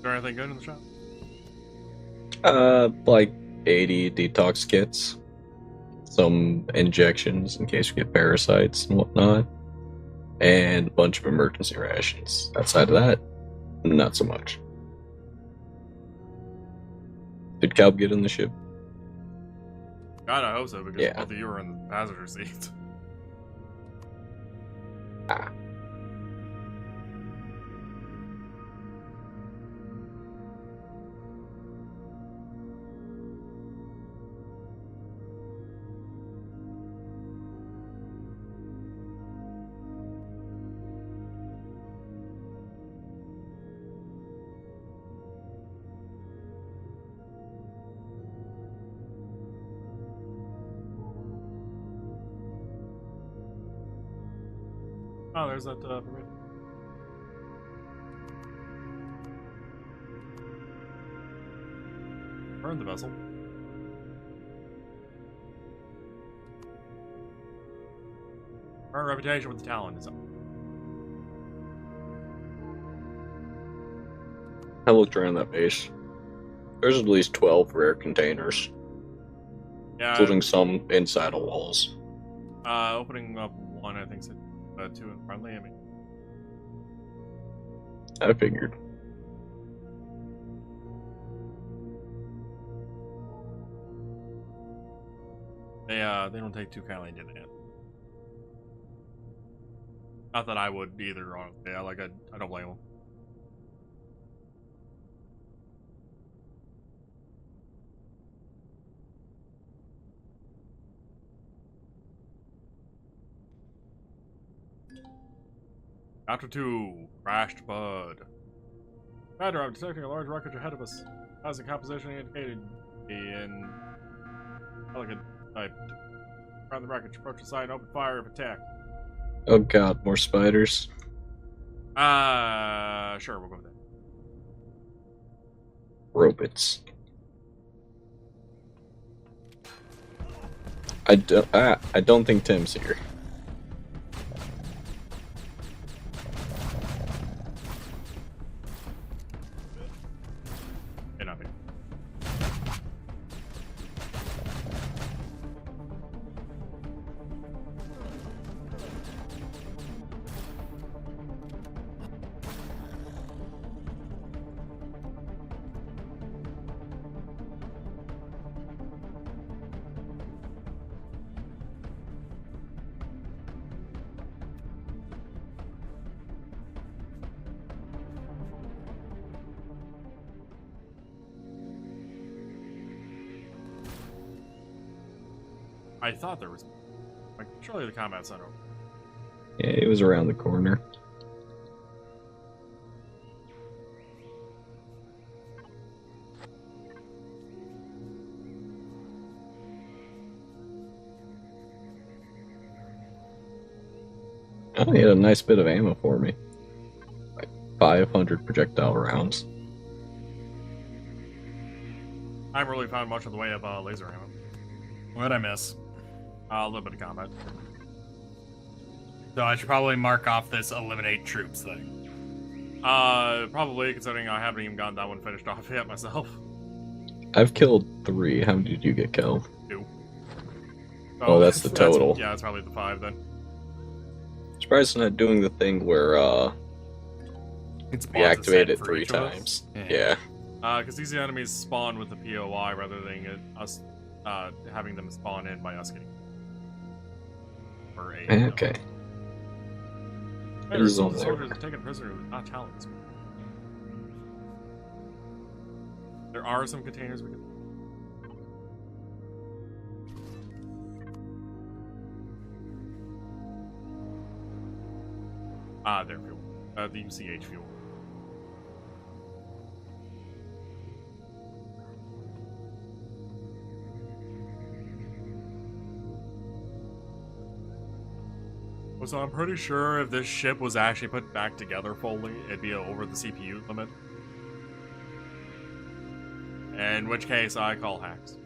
there anything good in the shop? Like 80 detox kits, some injections in case we get parasites and whatnot, and a bunch of emergency rations. Outside of that, not so much. Did Calb get in the ship? God, I hope so, because Yeah. both of you were in the passenger seat. Ah. Oh, there's that permit. Burn the vessel. Current reputation with the Talon is up. I looked around that base. There's at least 12 rare containers, Yeah, including some inside of walls. opening up one, I think, said 2 in friendly. I mean, I figured. they don't take too kindly to that. Not that I would either, honestly. I don't blame them. Chapter 2, Crashed Bud. Commander, I'm detecting a large wreckage ahead of us. As the composition indicated in delicate type. Around the wreckage, approach the site and open fire if attacked. Oh god, more spiders. Sure, we'll go with that. Robots. I don't think Tim's here. May not be. I thought there was, like, surely the combat center. Yeah, it was around the corner. Oh, he had a nice bit of ammo for me. Like 500 projectile rounds. I haven't really found much of the way of laser ammo. What did I miss? A little bit of combat. So I should probably mark off this eliminate troops thing. Probably, considering I haven't even gotten that one finished off yet myself. I've killed 3. How many did you get killed? 2. Oh, that's the total. Yeah, it's probably the 5 then. Surprised I'm not doing the thing where It's we activate it 3 times. Yeah. Because these enemies spawn with the POI rather than us having them spawn in by us getting. Or a. Okay. Hey, There's some one soldiers there. are taken prisoner with not talents. There are some containers we can. Their fuel. The UCH fuel. So I'm pretty sure if this ship was actually put back together fully, it'd be over the CPU limit. In which case, I call hacks.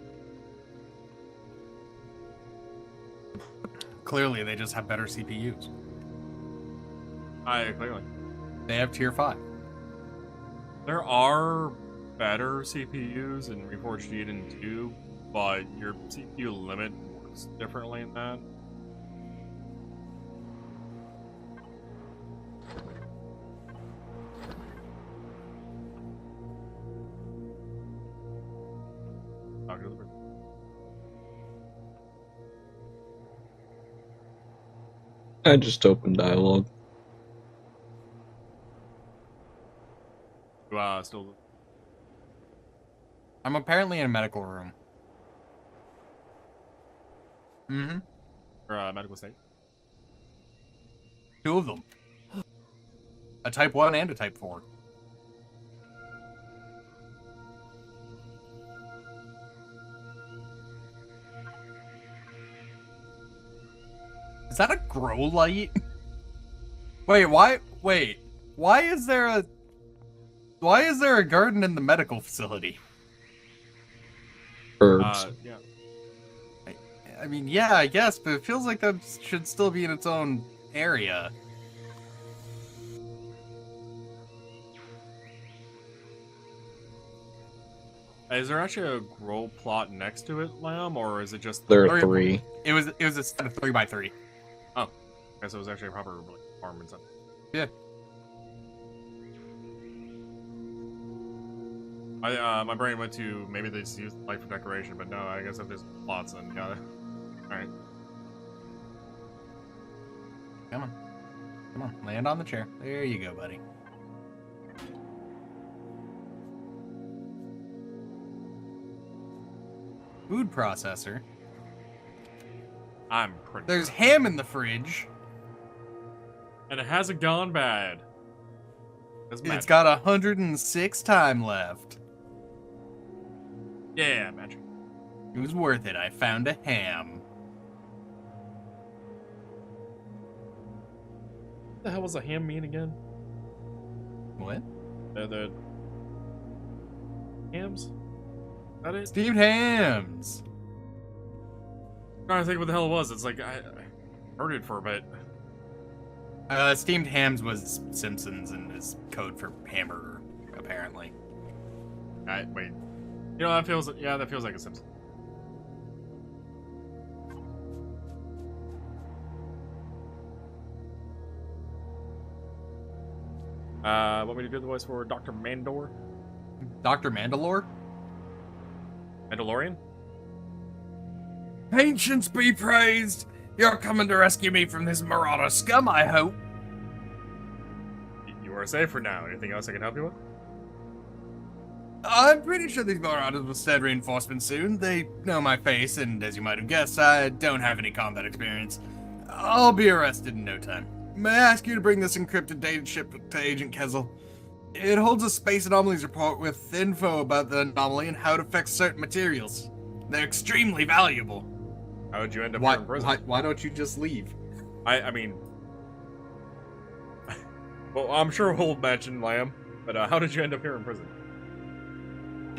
Clearly, they just have better CPUs. Clearly. They have tier 5. There are better CPUs in Reforged Eden 2, but your CPU limit works differently in that. Talk to the person. I just opened dialogue. Still. I'm apparently in a medical room. Mm-hmm. Or medical state. 2 of them. A type 1 and a type 4. Is that a grow light? Wait, why? Wait, why is there a garden in the medical facility? Herbs. Yeah. I mean, yeah, I guess, but it feels like that should still be in its own area. Is there actually a grow plot next to it, Lamb, or is it just There are 3. It was a set of 3x3. Oh, I guess it was actually a proper like, farm and stuff. Yeah. My brain went to maybe they just used light for decoration, but no, I guess if there's plots, then got it. Alright. Come on. Come on, land on the chair. There you go, buddy. Food processor. I'm pretty There's sure. ham in the fridge. And it hasn't gone bad. It's got 106 time left. Yeah, magic. It was worth it. I found a ham. What the hell was a ham mean again? What? The hams? Is that it? Steamed hams. I'm trying to think what the hell it was. It's like I heard it for a bit. Steamed hams was Simpsons and is code for hamburger, apparently. Wait. You know, that feels like a Simpson. Want me to do the voice for Dr. Mandor? Dr. Mandalore? Mandalorian? Ancients be praised! You're coming to rescue me from this marauder scum, I hope. You are safe for now. Anything else I can help you with? I'm pretty sure these marauders will send reinforcements soon. They know my face, and as you might have guessed, I don't have any combat experience. I'll be arrested in no time. May I ask you to bring this encrypted data chip to Agent Kezel? It holds a space anomalies report with info about the anomaly and how it affects certain materials. They're extremely valuable. How would you end up here in prison? Why don't you just leave? I mean... well, I'm sure we'll mention Lamb, but how did you end up here in prison?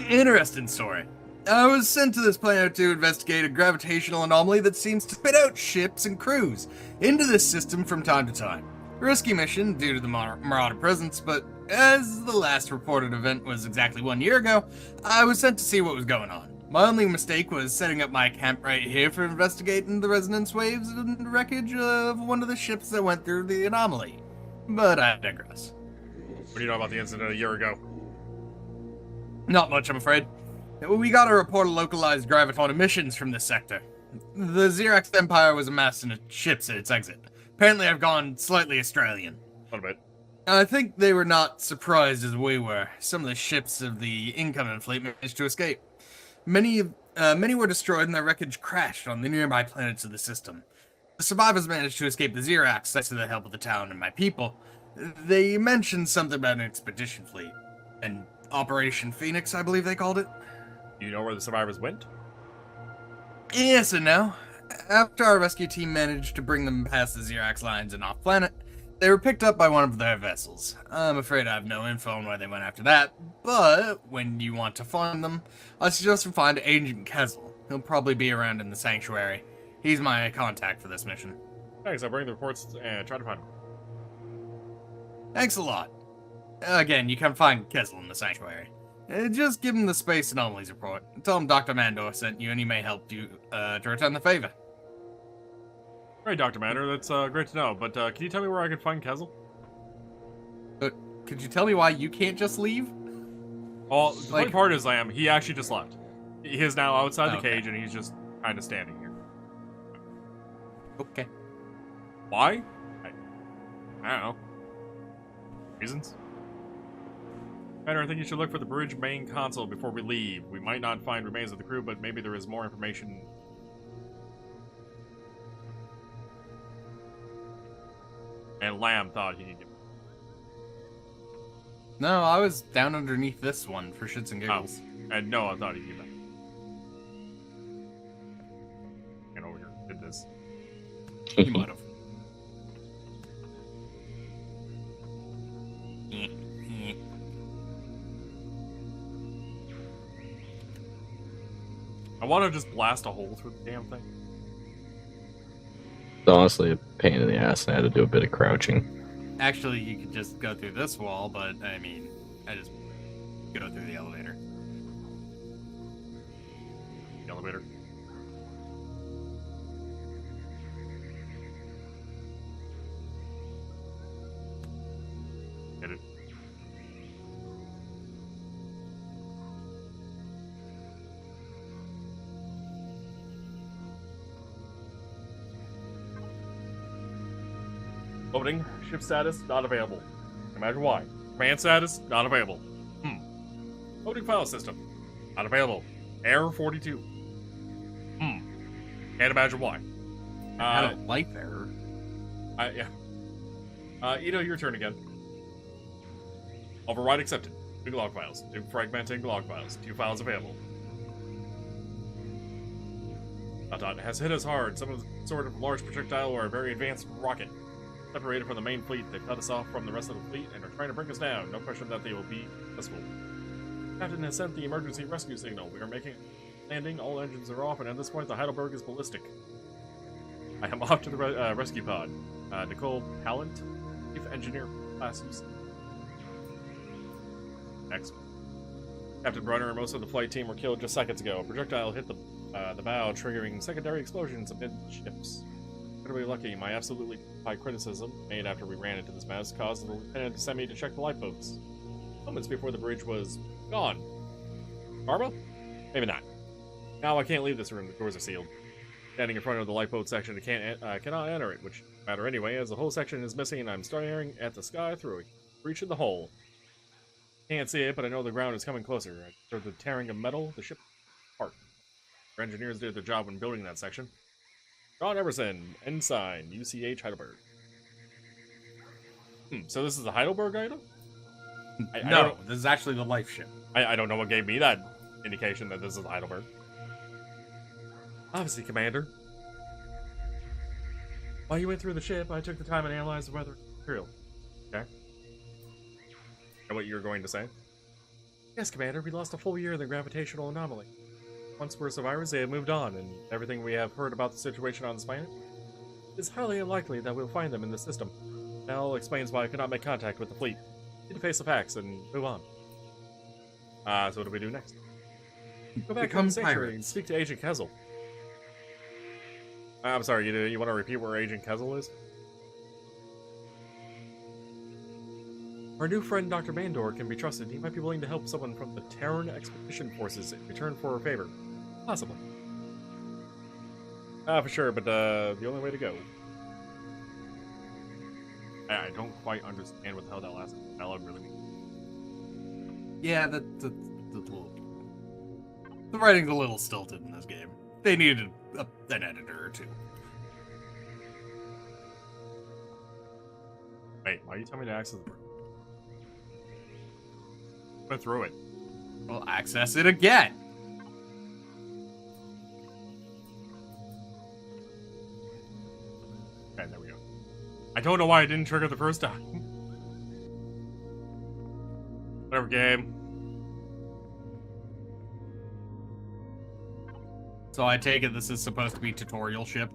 Interesting story. I was sent to this planet to investigate a gravitational anomaly that seems to spit out ships and crews into this system from time to time. Risky mission due to the Marauder presence, but as the last reported event was exactly 1 year ago, I was sent to see what was going on. My only mistake was setting up my camp right here for investigating the resonance waves and wreckage of one of the ships that went through the anomaly. But I digress. What do you know about the incident a year ago? Not much, I'm afraid. We got a report of localized graviton emissions from this sector. The Xerax Empire was amassing ships at its exit. Apparently I've gone slightly Australian. A little bit. I think they were not surprised as we were. Some of the ships of the incoming fleet managed to escape. Many were destroyed and their wreckage crashed on the nearby planets of the system. The survivors managed to escape the Xerax thanks to the help of the town and my people. They mentioned something about an expedition fleet. An Operation Phoenix, I believe they called it. Do you know where the survivors went? Yes and no. After our rescue team managed to bring them past the Xerax lines and off planet, they were picked up by one of their vessels. I'm afraid I have no info on where they went after that, but when you want to find them, I suggest you find Agent Kezel. He'll probably be around in the sanctuary. He's my contact for this mission. Thanks, I'll bring the reports and try to find them. Thanks a lot. Again, you can find Kessel in the sanctuary. Just give him the space anomalies report. Tell him Dr. Mandor sent you and he may help you to return the favor. Great, Dr. Matter. That's great to know. But can you tell me where I can find Kessel? Could you tell me why you can't just leave? Well, the funny part is, he actually just left. He is now outside the cage and he's just kind of standing here. Okay. Why? I don't know. Reasons? Matter, I think you should look for the bridge main console before we leave. We might not find remains of the crew, but maybe there is more information. And Lamb thought he could get. No, I was down underneath this one for shits and giggles. Oh, and Noah thought he'd get back. And over here, did this. He might have. I want to just blast a hole through the damn thing. It's honestly a pain in the ass, and I had to do a bit of crouching. Actually, you could just go through this wall, but I mean, I just go through the elevator. The elevator. Get it. Loading. Ship status, not available. Imagine why. Command status, not available. Loading file system, not available. Error 42. Can't imagine why. I had a life error. Yeah. Your turn again. Override accepted. 2 log files. 2 fragmenting log files. 2 files available. Dot has hit us hard. Some of the sort of large projectile or a very advanced rocket. Separated from the main fleet, they've cut us off from the rest of the fleet and are trying to bring us down. No question that they will be successful. Captain has sent the emergency rescue signal. We are making landing. All engines are off, and at this point, the Heidelberg is ballistic. I am off to the rescue pod. Nicole Pallant, Chief Engineer, class use. Next. Captain Brunner and most of the flight team were killed just seconds ago. A projectile hit the bow, triggering secondary explosions amid ships. Incredibly lucky, my absolutely high criticism, made after we ran into this mess, caused the lieutenant to send me to check the lifeboats. Moments before the bridge was gone. Karma? Maybe not. Now I can't leave this room, the doors are sealed. Standing in front of the lifeboat section, I cannot enter it, which doesn't matter anyway, as the whole section is missing and I'm staring at the sky through a breach in the hole. Can't see it, but I know the ground is coming closer. I heard the tearing of metal, the ship apart. Our engineers did their job when building that section. John Emerson, Ensign, UCH Heidelberg. So this is a Heidelberg item? No, this is actually the life ship. I don't know what gave me that indication that this is Heidelberg. Obviously, Commander. While you went through the ship, I took the time and analyzed the weather material. Okay. Know what you were going to say? Yes, Commander, we lost a full year in the gravitational anomaly. Once we're survivors, they have moved on, and everything we have heard about the situation on this planet, it's highly unlikely that we'll find them in the system. That all explains why I could not make contact with the fleet. Need to face the facts and move on. So what do we do next? Go back to the sanctuary and speak to Agent Kessel. I'm sorry, you want to repeat where Agent Kessel is? Our new friend Dr. Mandor can be trusted. He might be willing to help someone from the Terran Expedition Forces in return for a favor. Possibly. For sure, but the only way to go. I don't quite understand what the hell that last dialogue really means. Yeah, the writing's a little stilted in this game. They needed an editor or two. Wait, why are you telling me to access the... Went through it. Well, access it again. Okay, there we go. I don't know why I didn't trigger the first time. Whatever, game. So I take it this is supposed to be tutorial ship?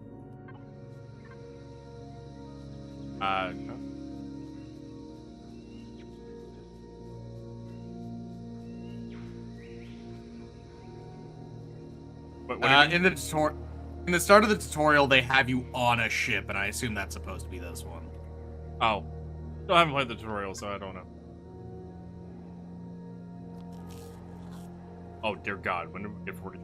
No. What do you mean? In the start of the tutorial, they have you on a ship, and I assume that's supposed to be this one. Oh. Still haven't played the tutorial, so I don't know. Oh, dear God. When did we get 40?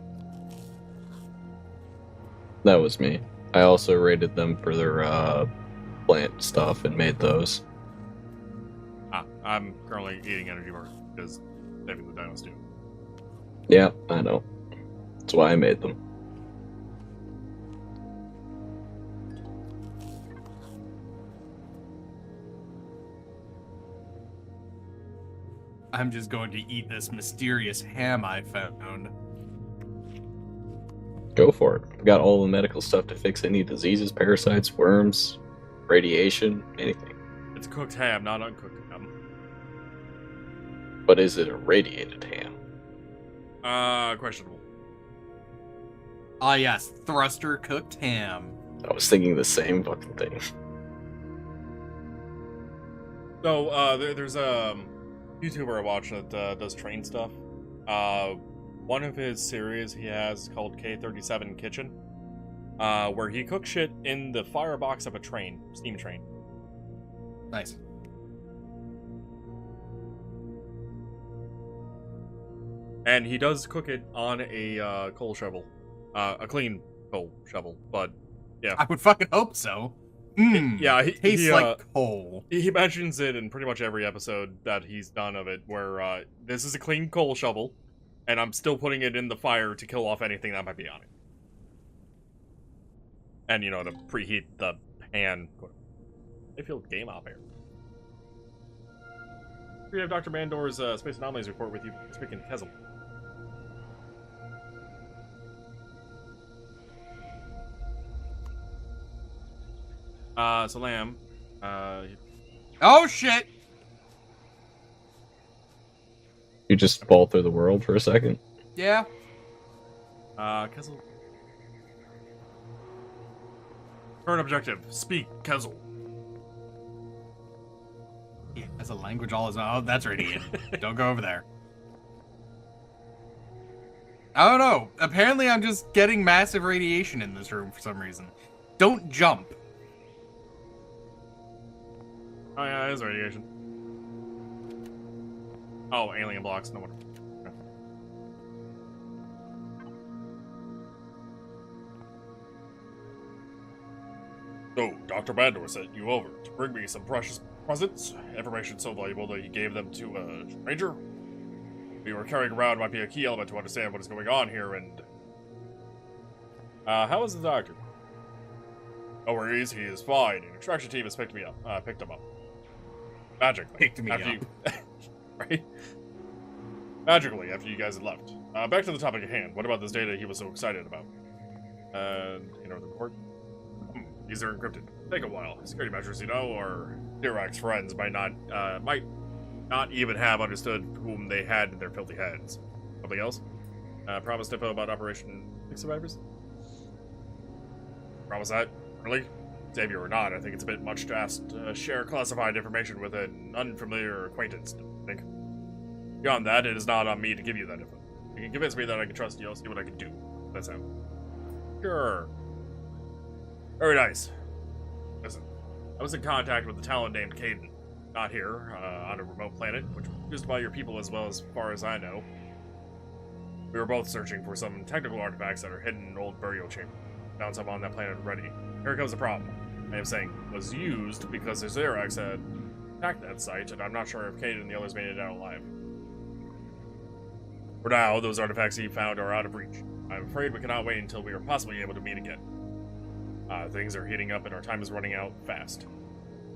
That was me. I also rated them for their plant stuff and made those. I'm currently eating energy bars because saving the dinos do. Yeah, I know. That's why I made them. I'm just going to eat this mysterious ham I found. Go for it. I've got all the medical stuff to fix any diseases, parasites, worms, radiation, anything. It's cooked ham, not uncooked ham. But is it a radiated ham? Questionable. Ah, yes, thruster cooked ham. I was thinking the same fucking thing. So, there's a YouTuber I watch that does train stuff. One of his series he has called K37 Kitchen, where he cooks shit in the firebox of a train, steam train. Nice. And he does cook it on a coal shovel, a clean coal shovel. But yeah, I would fucking hope so. Yeah, tastes like coal. He mentions it in pretty much every episode that he's done of it, where this is a clean coal shovel, and I'm still putting it in the fire to kill off anything that might be on it. And, you know, to preheat the pan. I feel game off air. We have Dr. Mandor's Space Anomalies report with you, speaking to Kezel. So Lamb, Oh shit! You just fall through the world for a second? Yeah. Kezel. Current objective, speak, Kezel. He has a language all his own. Oh, that's radiant. Don't go over there. I don't know. Apparently I'm just getting massive radiation in this room for some reason. Don't jump. Oh yeah, it is radiation. Oh, alien blocks, no wonder. Okay. So, Dr. Bandor sent you over to bring me some precious presents, information so valuable that he gave them to a stranger. We were carrying around might be a key element to understand what is going on here, and... how is the doctor? No worries, he is fine. An extraction team has picked him up. Magically. Picked me up. Right? Magically, after you guys had left. Back to the topic at hand. What about this data he was so excited about? You know, the report? These are encrypted. Take a while. Security measures, you know, or Dirac friends might not even have understood whom they had in their filthy heads. Something else? Promised info about Operation Six Survivors? Promise that? Really? Xavier or not, I think it's a bit much to ask to share classified information with an unfamiliar acquaintance, I think. Beyond that, it is not on me to give you that info. You can convince me that I can trust you, I'll see what I can do. That's how. Sure. Very nice. Listen, I was in contact with a talent named Caden. Not here, on a remote planet, which was used by your people as well as far as I know. We were both searching for some technical artifacts that are hidden in an old burial chamber. Found some on that planet already. Here comes the problem. I am saying was used because the Xerax had attacked that site, and I'm not sure if Caden and the others made it out alive. For now, those artifacts he found are out of reach. I'm afraid we cannot wait until we are possibly able to meet again. Things are heating up and our time is running out fast.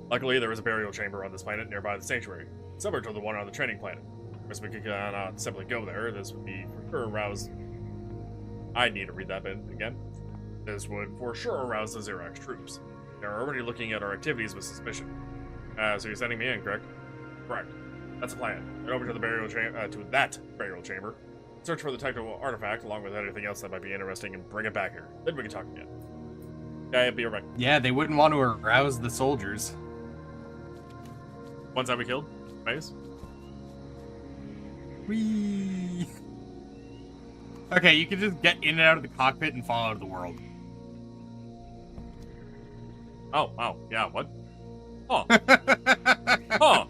Luckily, there is a burial chamber on this planet nearby the sanctuary, similar to the one on the training planet. As we cannot simply go there, this would be for sure arouse... I need to read that bit again. This would for sure arouse the Xerax troops. They are already looking at our activities with suspicion. So you're sending me in, correct? Correct. That's the plan. Head over to the burial chamber, search for the technical artifact along with anything else that might be interesting, and bring it back here. Then we can talk again. Okay, be right. Yeah, they wouldn't want to arouse the soldiers. Ones that we killed? Nice. Whee! Okay, you can just get in and out of the cockpit and fall out of the world. Oh, wow. Yeah, what? Huh. Huh.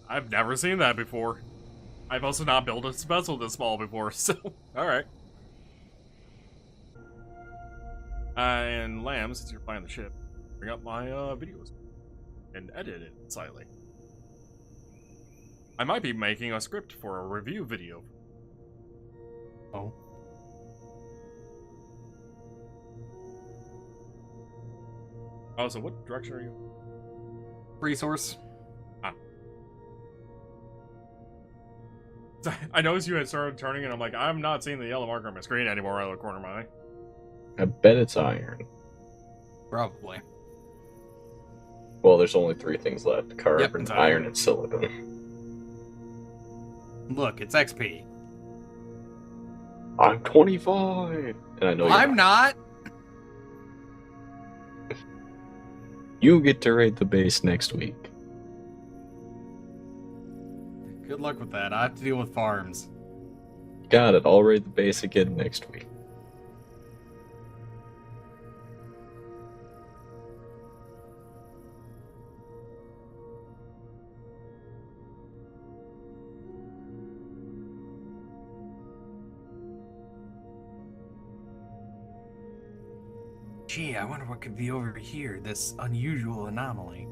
I've never seen that before. I've also not built a vessel this small before, so alright. And Lamb, since you're playing the ship, bring up my videos and edit it slightly. I might be making a script for a review video. Oh. Oh, so what direction are you? Resource. I noticed you had started turning, and I'm like, I'm not seeing the yellow marker on my screen anymore out of the corner of my eye. I bet it's iron. Probably. Well, there's only 3 things left: carbon, it's iron, and silicon. Look, it's XP. I'm 25, and I know I'm not. You get to raid the base next week. Good luck with that. I have to deal with farms. Got it. I'll raid the base again next week. Gee, I wonder what could be over here, this unusual anomaly.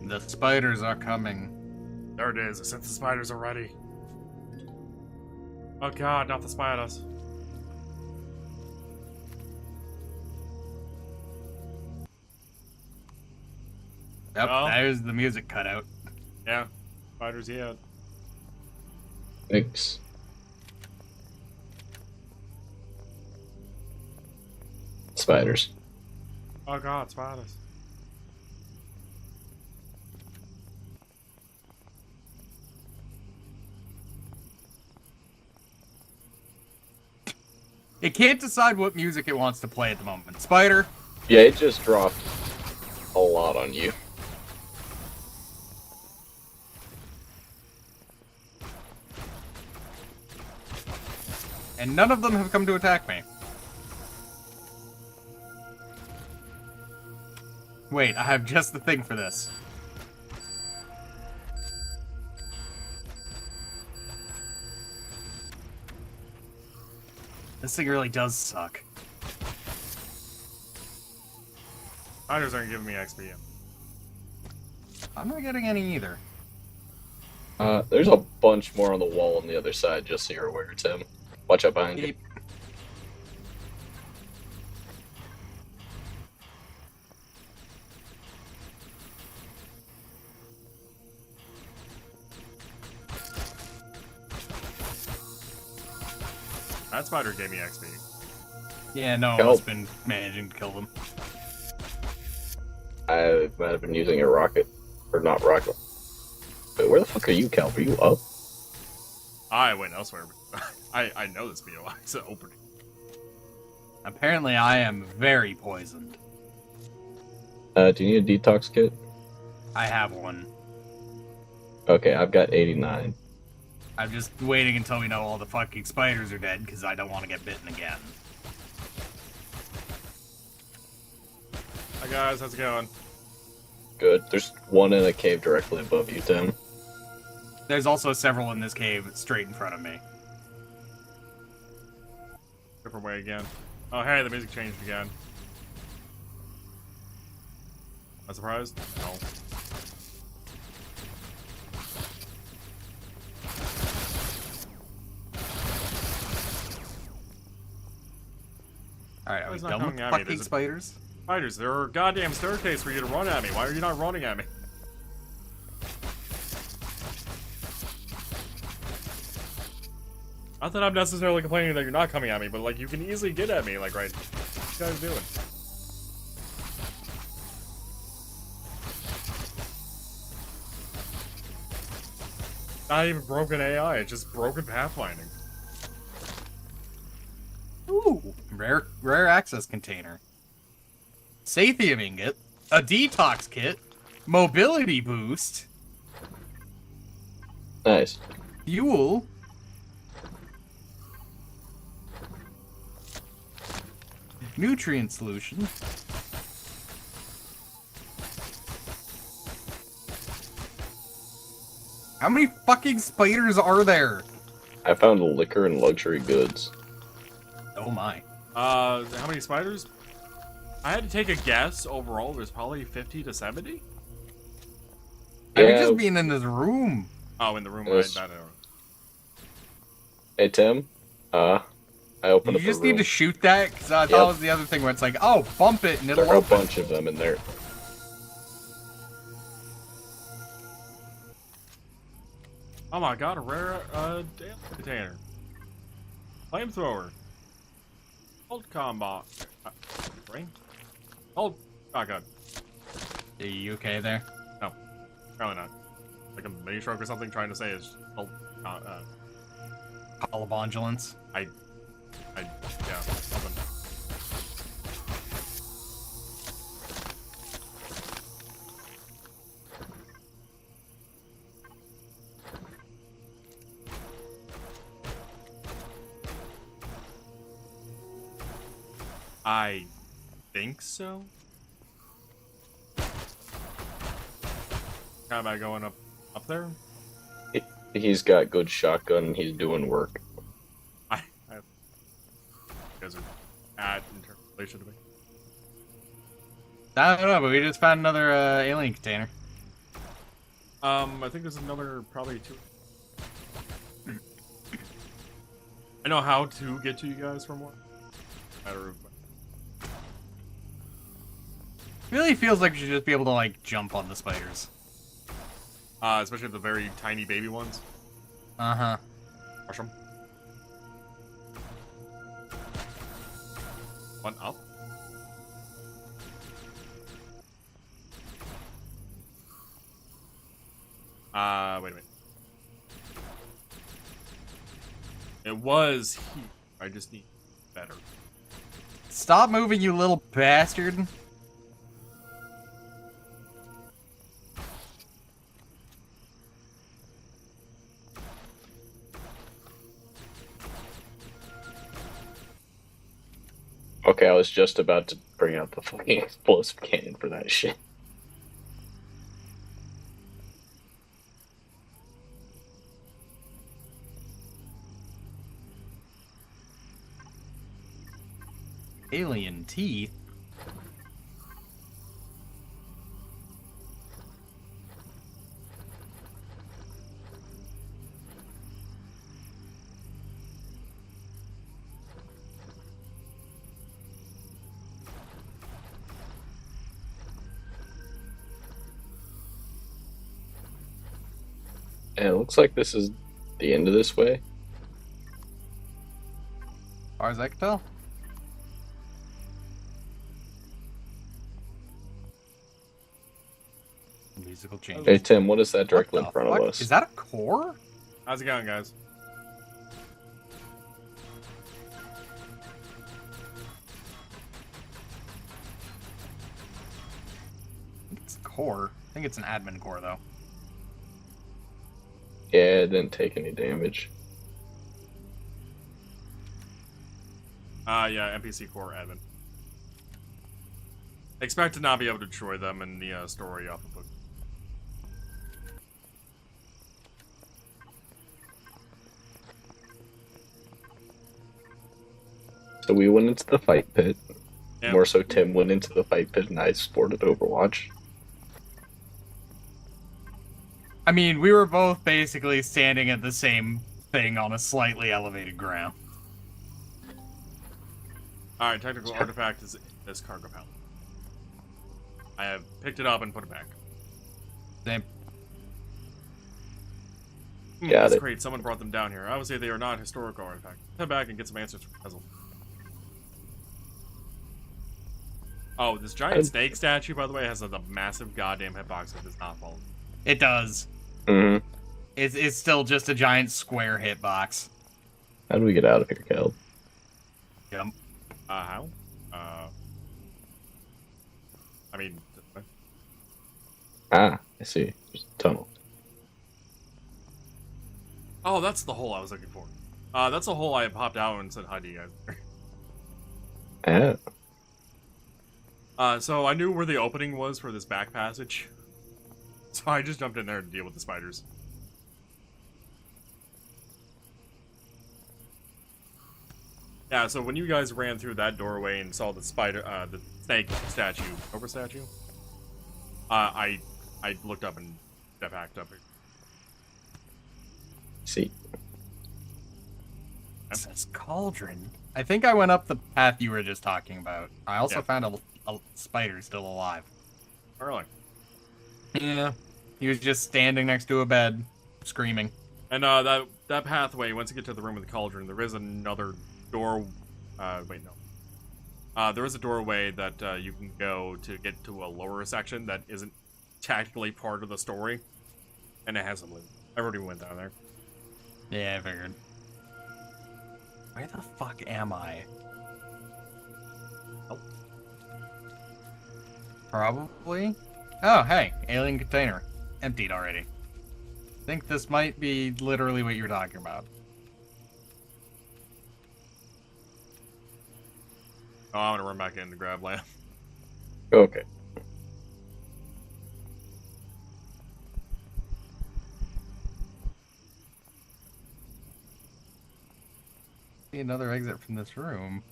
The spiders are coming. There it is. I sent the spiders already. Oh god, not the spiders. Yep, Oh. there's the music cut out. Yeah. Spiders, yeah. Thanks. Spiders. Oh god, spiders. It can't decide what music it wants to play at the moment. Spider? Yeah, it just dropped a lot on you. And none of them have come to attack me. Wait, I have just the thing for this. This thing really does suck. Spiders aren't giving me XP yet. I'm not getting any either. There's a bunch more on the wall on the other side, just so you're aware, Tim. Watch out behind you. Yep. That spider gave me XP. Yeah, no, Help. I've been managing to kill them. I might have been using a rocket. Or not rocket. Wait, where the fuck are you, Cal? Are you up? I went elsewhere. I know this BOI is open. Apparently I am very poisoned. Do you need a detox kit? I have one. Okay, I've got 89. I'm just waiting until we know all the fucking spiders are dead, because I don't want to get bitten again. Hi guys, how's it going? Good. There's one in a cave directly above you, Tim. There's also several in this cave straight in front of me. Different way again. Oh hey, the music changed again. Not surprised? No. Alright, are we It's not done with coming at me, fucking is it? spiders? Spiders, there are a goddamn staircase for you to run at me. Why are you not running at me? Not that I'm necessarily complaining that you're not coming at me, but like you can easily get at me, like right. What are you guys doing? Not even broken AI, it's just broken pathfinding. Ooh, rare access container. Sathium ingot, a detox kit, mobility boost, Nice. fuel, nutrient solution. How many fucking spiders are there? I found liquor and luxury goods. Oh my. How many spiders? I had to take a guess. Overall, there's probably 50 to 70. I mean, Yeah. just being in this room. Oh, in the room, Yes. I don't know. Hey Tim, I opened You up just a room. need to shoot that, because I thought it was the other thing where it's like, oh, bump it and it'll There are a open. bunch of them in there. Oh my god, a rare damn container. Flamethrower. Old combat. Ring? Old. Oh god. Are you okay there? No. Probably not. Like a mini stroke or something trying to say is old. Colobondulance. Yeah, something. I think so. How about going up there? He's got good shotgun and he's doing work. You guys are bad in terms of relation to me. I don't know, but we just found another alien container. I think there's another probably two. I know how to get to you guys from one. Matter of Really feels like we should just be able to, like, jump on the spiders. especially the very tiny baby ones. Uh-huh. Crush them. One up. Wait a minute. It was here. I just need better. Stop moving, you little bastard. Okay, I was just about to bring out the fucking explosive cannon for that shit. Alien teeth? And it looks like this is the end of this way. As far as I can tell. Musical change. Hey Tim, what is that What directly the in front fuck? of us? Is that a core? How's it going, guys? It's a core. I think it's an admin core, though. Yeah, it didn't take any damage. Yeah, NPC core admin. Expect to not be able to destroy them in the story off the book. So we went into the fight pit. Yeah. More so, Tim went into the fight pit and I sported Overwatch. I mean, we were both basically standing at the same thing on a slightly elevated ground. Alright, technical artifact is this cargo pallet. I have picked it up and put it back. Same. Got That's it. great. Someone brought them down here. I would say they are not historical artifacts. Head back and get some answers from Puzzle. Oh, this giant snake statue, by the way, has a massive goddamn hitbox that does not fall. It does. Mm-hmm. It's still just a giant square hitbox. How do we get out of here, Cal? Jump. How? I mean, Ah, I see. There's a tunnel. oh, that's the hole I was looking for. That's the hole I popped out and said hi to you guys. Ah, So I knew where the opening was for this back passage. So I just jumped in there to deal with the spiders. Yeah, so when you guys ran through that doorway and saw the the snake statue, cobra statue, I looked up and backed up. see. It says cauldron. I think I went up the path you were just talking about. I also found a spider still alive. Really? Yeah. He was just standing next to a bed, screaming. And that pathway, once you get to the room with the cauldron, there is another door. Wait, no. There is a doorway that you can go to get to a lower section that isn't technically part of the story, and it has some loot. I already went down there. Yeah, I figured. Where the fuck am I? Oh. Probably. Oh, hey, alien container. Emptied already. I think this might be literally what you're talking about. Oh, I'm gonna run back in to grab lamp. Okay. See another exit from this room.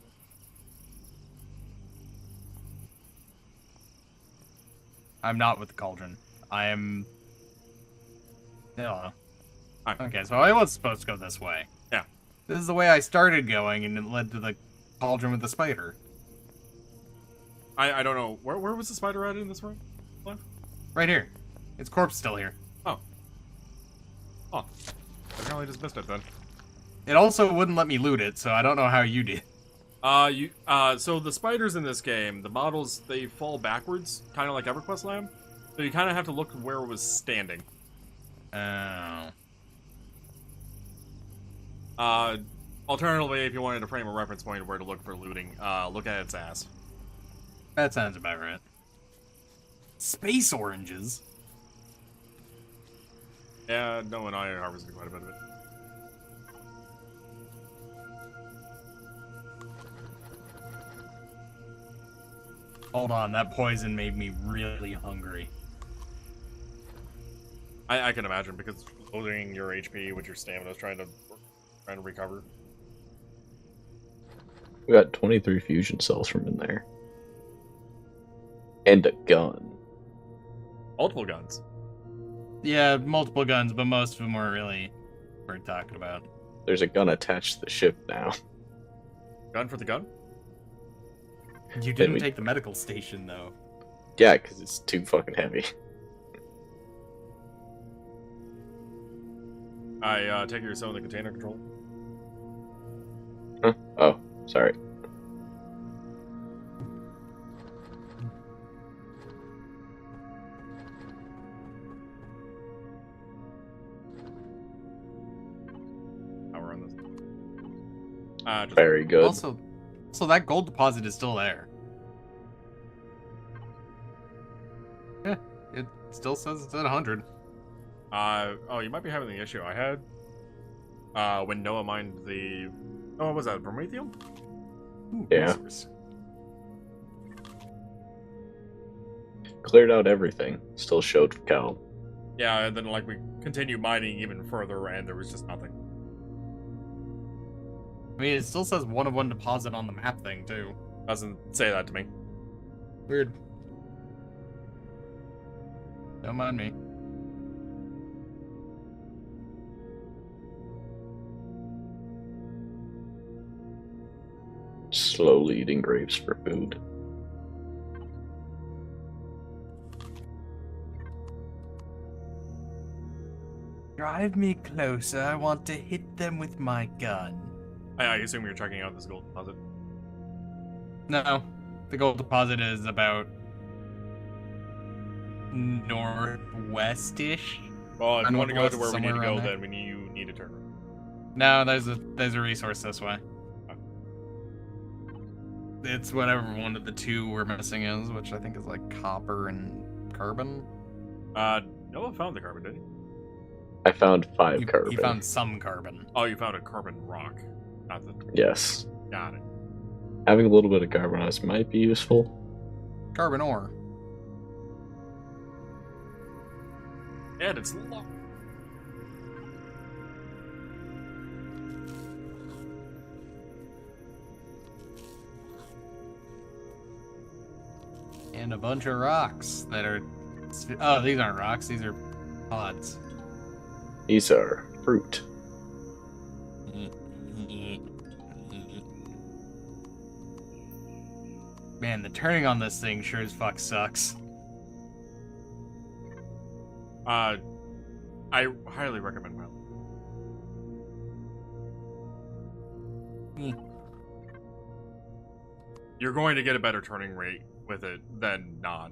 I'm not with the cauldron. I am... I don't know. Okay, so I was supposed to go this way. Yeah. This is the way I started going, and it led to the cauldron with the spider. I don't know. Where was the spider at in this room? What? Right here. Its corpse is still here. Oh. Oh. I apparently just missed it then. It also wouldn't let me loot it, so I don't know how you did. So the spiders in this game, the models, they fall backwards, kind of like EverQuest Lamb. So you kind of have to look where it was standing. Oh. Alternatively, if you wanted to frame a reference point of where to look for looting, look at its ass. That sounds about right. Space oranges? Yeah, Noah and I harvested quite a bit of it. Hold on, that poison made me really hungry. I can imagine, because loading your HP with your stamina is trying to recover. We got 23 fusion cells from in there. And a gun. Multiple guns. Yeah, multiple guns, but most of them weren't really worth talking about. There's a gun attached to the ship now. Gun for the gun? You didn't take the medical station, though. Yeah, because it's too fucking heavy. I take it you're selling the container control. Huh? Oh, sorry. Now we're on this. Just Very good. Also, so that gold deposit is still there. Yeah, it still says it's at 100. oh, you might be having the issue I had. When Noah mined the... Oh, what was that? Promethium? Ooh, Yeah. resource. Cleared out everything. Still showed Cal. Yeah, and then like we continued mining even further, and there was just nothing. I mean, it still says 1 of 1 deposit on the map thing, too. Doesn't say that to me. Weird. Don't mind me. Slowly eating grapes for food. Drive me closer. I want to hit them with my gun. I assume you're checking out this gold deposit. No, the gold deposit is about northwest-ish. Well, if And you want to go to where we need to somewhere go, around there. then you need to turn. No, there's a resource this way. It's whatever one of the two we're missing is, which I think is like copper and carbon. Noah found the carbon, didn't he? I found 5 carbon. You found some carbon. Oh, you found a carbon rock. Not the... Yes. Got it. Having a little bit of carbon on us might be useful. Carbon ore. And it's locked. And a bunch of rocks that are... Oh, these aren't rocks. These are pods. These are fruit. Man, the turning on this thing sure as fuck sucks. I highly recommend MacLeod. You're going to get a better turning rate with it than not.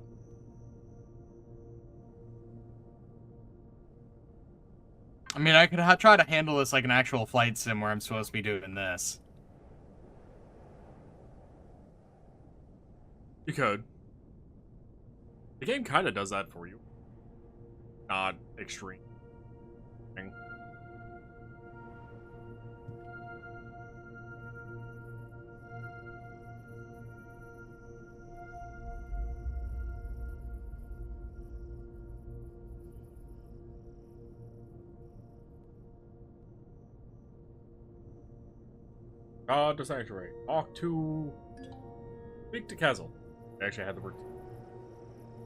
I mean, I could try to handle this like an actual flight sim where I'm supposed to be doing this. You could. The game kind of does that for you. Not extreme. The Sanctuary. Walk to... Speak to Kazel. I actually had the word.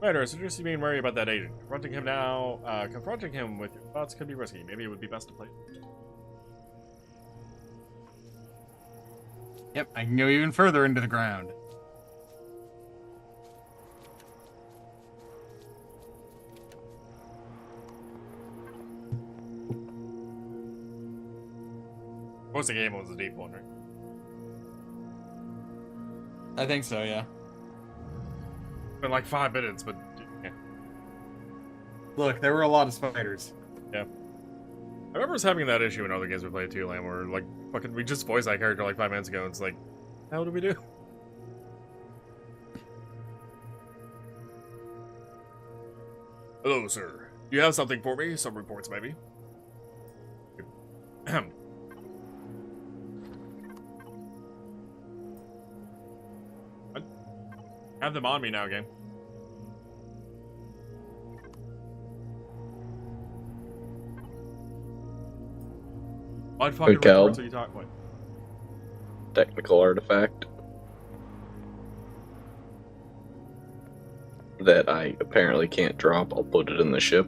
Right, I suggest you being wary about that agent. Confronting him with your thoughts could be risky. Maybe it would be best to play. Yep, I can go even further into the ground. Most of the game was a deep one, right? I think so, yeah. Been like 5 minutes, but yeah. Look, there were a lot of spiders. Yeah. I remember us having that issue in other games we played too, Lamb, where like fucking we just voiced that character like 5 minutes ago, and it's like, how do we do? Hello, sir. Do you have something for me? Some reports, maybe? Ahem. Have them on me now, game. What fucking Cal. reports are you talking about? Technical artifact. That I apparently can't drop. I'll put it in the ship.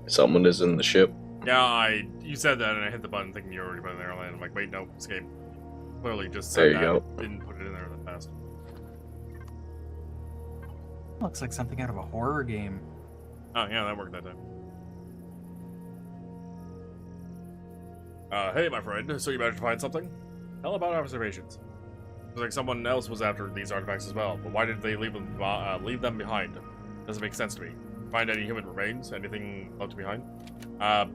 Someone is in the ship. Yeah, you said that and I hit the button thinking you already been there, and I'm like, wait, no, escape. Clearly just said There you that, go. didn't put it in there that fast. Looks like something out of a horror game. Oh, yeah, that worked that time. Hey, my friend, so you managed to find something? Tell about observations. Looks like someone else was after these artifacts as well, but why did they leave them behind? Doesn't make sense to me. Find any human remains? Anything left behind?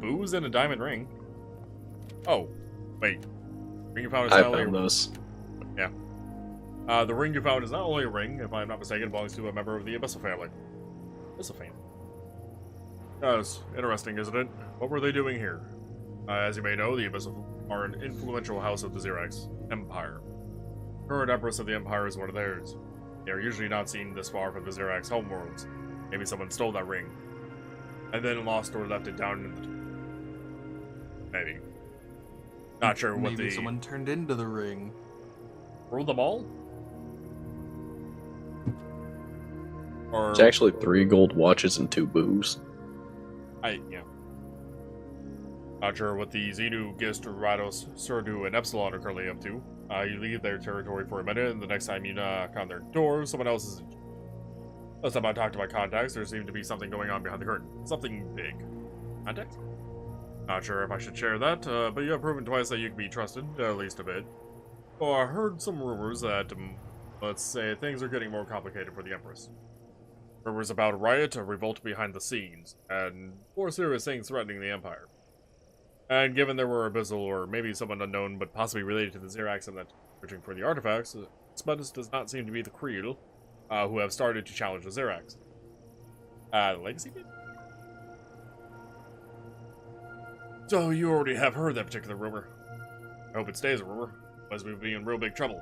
Booze and a diamond ring. Oh, wait. Ring you found is I not only found those. the ring you found is not only a ring, if I'm not mistaken, it belongs to a member of the Abyssal family. Abyssal family. That's interesting, isn't it? What were they doing here? As you may know, the Abyssal are an influential house of the Xerax Empire. Current Empress of the Empire is one of theirs. They are usually not seen this far from the Xerax homeworlds. Maybe someone stole that ring, and then lost or left it down in the... Maybe. Not sure what Maybe someone turned into the ring. Ruled them all? Or... It's actually 3 gold watches and 2 booze. Yeah. Not sure what the Xenu, Gist, Rados, Surdu, and Epsilon are currently up to. You leave their territory for a minute, and the next time you knock on their door, someone else is... Last time I talked to my contacts, there seemed to be something going on behind the curtain. Something big. Contacts? Not sure if I should share that, but you have proven twice that you can be trusted, at least a bit. Oh, I heard some rumors that, let's say, things are getting more complicated for the Empress. Rumors about a riot, a revolt behind the scenes, and more serious things threatening the Empire. And given there were Abyssal or maybe someone unknown but possibly related to the Xerax and that searching for the artifacts, Spudus does not seem to be the Creel, who have started to challenge the Xerax. The Legacy bit? So you already have heard that particular rumor. I hope it stays a rumor, otherwise we'd be in real big trouble.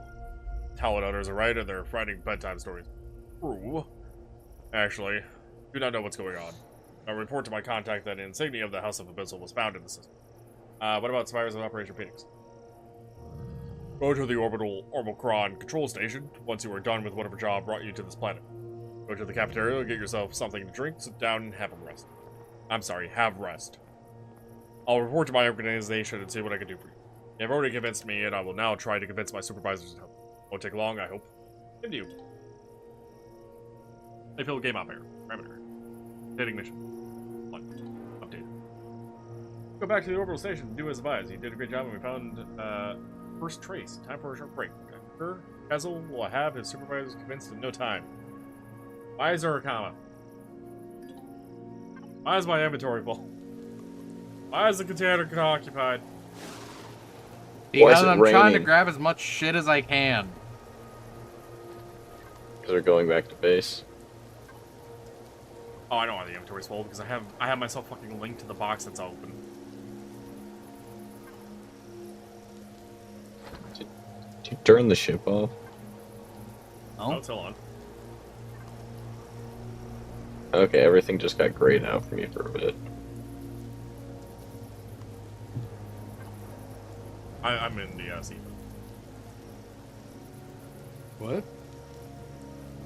Talent utters are right and they're frightening bedtime stories. True. Actually, do not know what's going on. I'll report to my contact that an insignia of the House of Abyssal was found in the system. What about survivors of Operation Phoenix? Go to the orbital Ormocron control station once you are done with whatever job brought you to this planet. Go to the cafeteria, get yourself something to drink, sit down, and have a rest. I'm sorry, have rest. I'll report to my organization and see what I can do for you. You have already convinced me, and I will now try to convince my supervisors to help. Won't take long, I hope. Continue. They fill game up here. Parameter. Updating mission. 1. Update. Go back to the orbital station and do as advised. You did a great job and we found first trace. Time for a short break. Sure, Hazel will have his supervisors convinced in no time. Why is there a comma? Why is my inventory full? Why is the container occupied? Because I'm trying to grab as much shit as I can. Because they're going back to base. Oh, I know why the inventory's full, because I have myself fucking linked to the box that's open. Did you turn the ship off? Oh, it's still on. Okay, everything just got grayed out for me for a bit. I'm in the sea. What?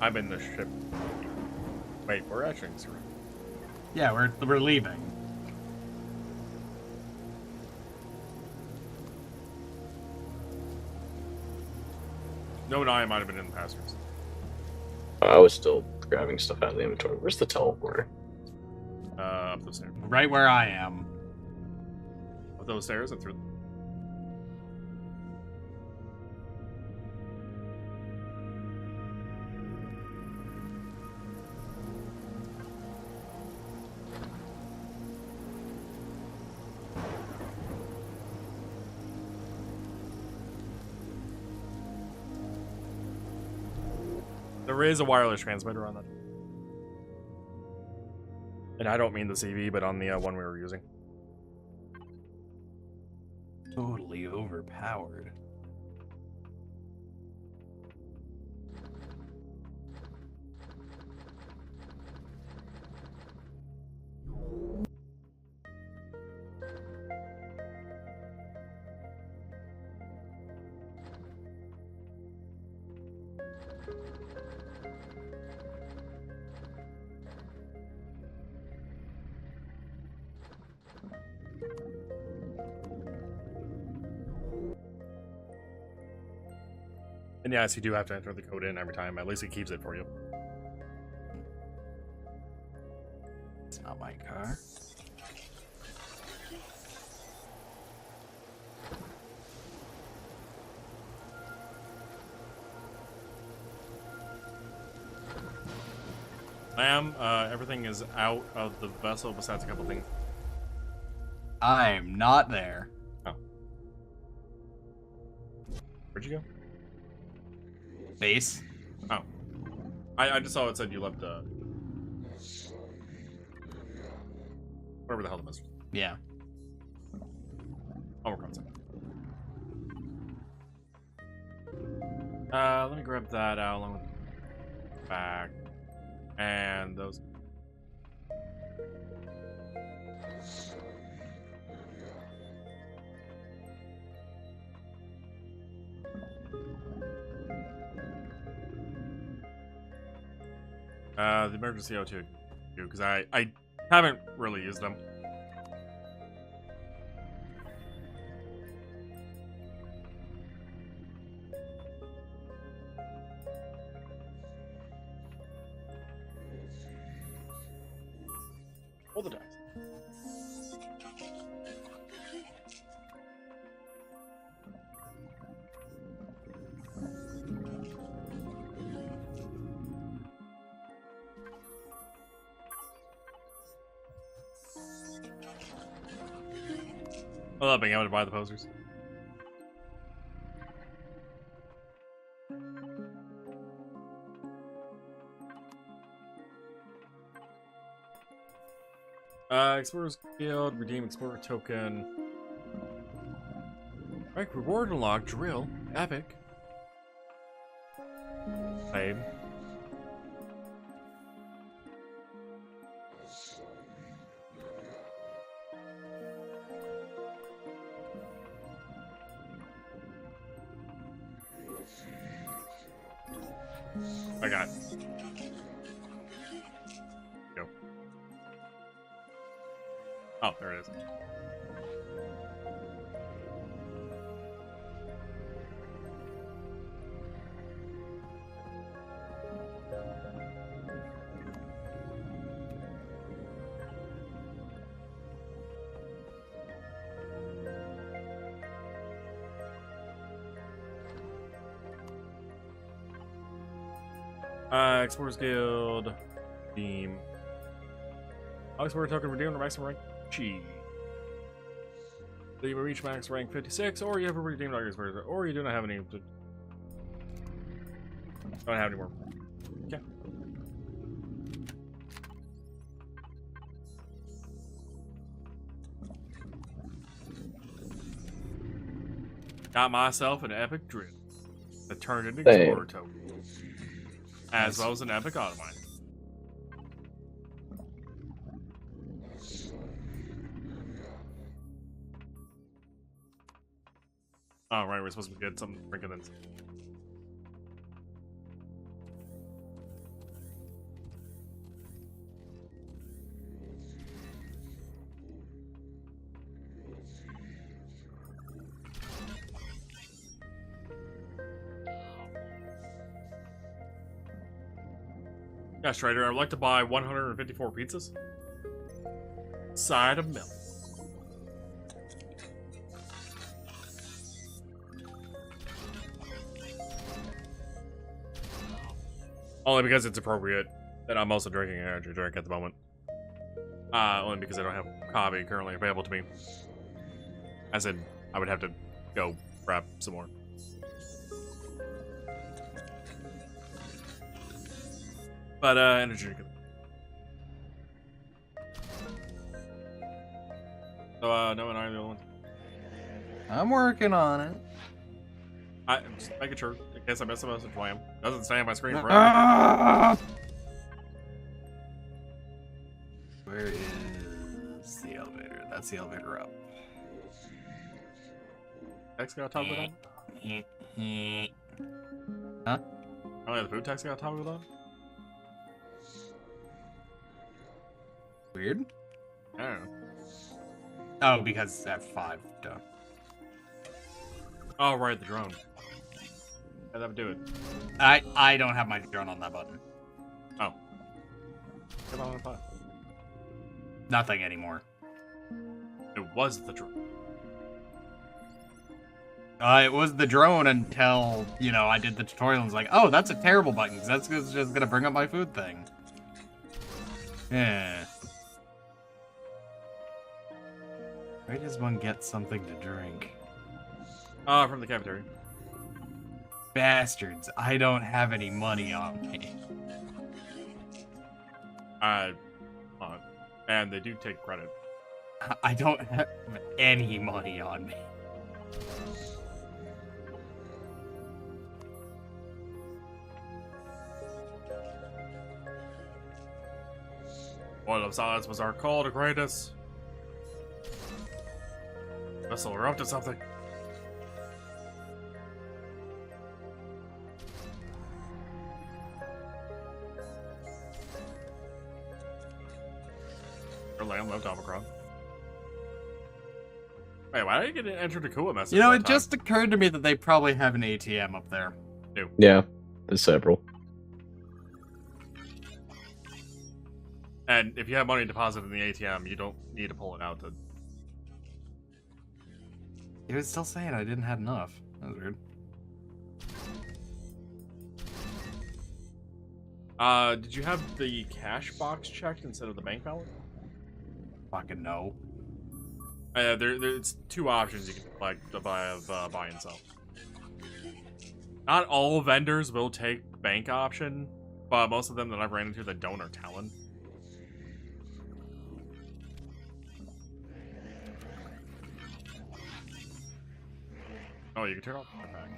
I'm in the ship. Wait, we're actually in Syria. Yeah, we're leaving. No, I might have been in the passengers. I was still grabbing stuff out of the inventory. Where's the teleporter? Up those stairs. Right where I am. Up those stairs and through. There is a wireless transmitter on that. And I don't mean the CV, but on the one we were using. Totally overpowered. And yes, you do have to enter the code in every time. At least it keeps it for you. It's not my car. Ma'am, everything is out of the vessel besides a couple things. I'm not there. Oh. Where'd you go? Base. Oh. I just saw it said you left, whatever the hell the message. Yeah. I'll work on something. Let me grab that out along with the back. And those. The emergency O2, because I haven't really used them. Roll the dice. I love being able to buy the posters. Explorer's Guild, redeem Explorer token. Rank reward unlock, drill, epic. Babe. I got it. Go. Oh, there it is. Explorers Guild, Beam. Explorer token redeemed to maximum rank Chi. So you reach max rank 56, or you have a redeemed Explorer, or you do not have any. Don't have any more. Okay. Got myself an epic drill that turned into Explorer token. As well as an epic automine. Oh, right, we're supposed to get something freaking insane. Yes, trader, I would like to buy 154 pizzas. Side of milk. Only because it's appropriate that I'm also drinking an energy drink at the moment. Only because I don't have coffee currently available to me. As in, I would have to go grab some more. But, energy drink. So, no, and I are the only ones. I'm working on it. I'm just making sure, in case I miss a message, Wham. Doesn't stay on my screen forever. Where is the elevator? That's the elevator up. Text got toggled on? Huh? Oh, yeah, the food text got toggled on? Weird. I don't know. Oh, because F5. Duh. Oh, right, the drone. Yeah, that would do it. I don't have my drone on that button. Oh. Come on, 5. Nothing anymore. It was the drone. It was the drone until, you know, I did the tutorial and was like, oh, that's a terrible button, because that's just going to bring up my food thing. Yeah. Where does one get something to drink? From the cafeteria. Bastards, I don't have any money on me. And they do take credit. I don't have any money on me. Oil of Silence was our call to greatness. Vessel, we're up to something. Or Lamb left Omicron. Wait, why did I get an Enter Takua message? You know, that it time? just occurred to me that they probably have an ATM up there. Yeah, there's several. And if you have money deposited in the ATM, you don't need to pull it out to... It was still saying I didn't have enough. That was weird. Did you have the cash box checked instead of the bank balance? Fucking no. There's two options you can select to buy and sell. Not all vendors will take bank option, but most of them that I've ran into that don't are Talon. Oh, you can turn off the back.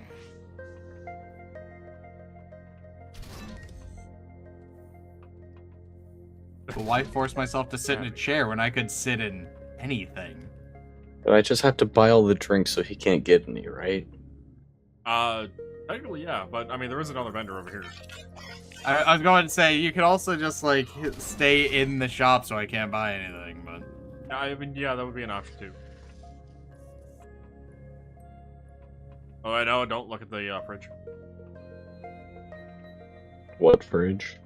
But why force myself to sit in a chair when I could sit in anything? But I just have to buy all the drinks so he can't get any, right? Technically, yeah, but I mean, there is another vendor over here. I was going to say, you could also just, like, stay in the shop so I can't buy anything, but... I mean, yeah, that would be an option, too. Oh, I know, don't look at the fridge. What fridge?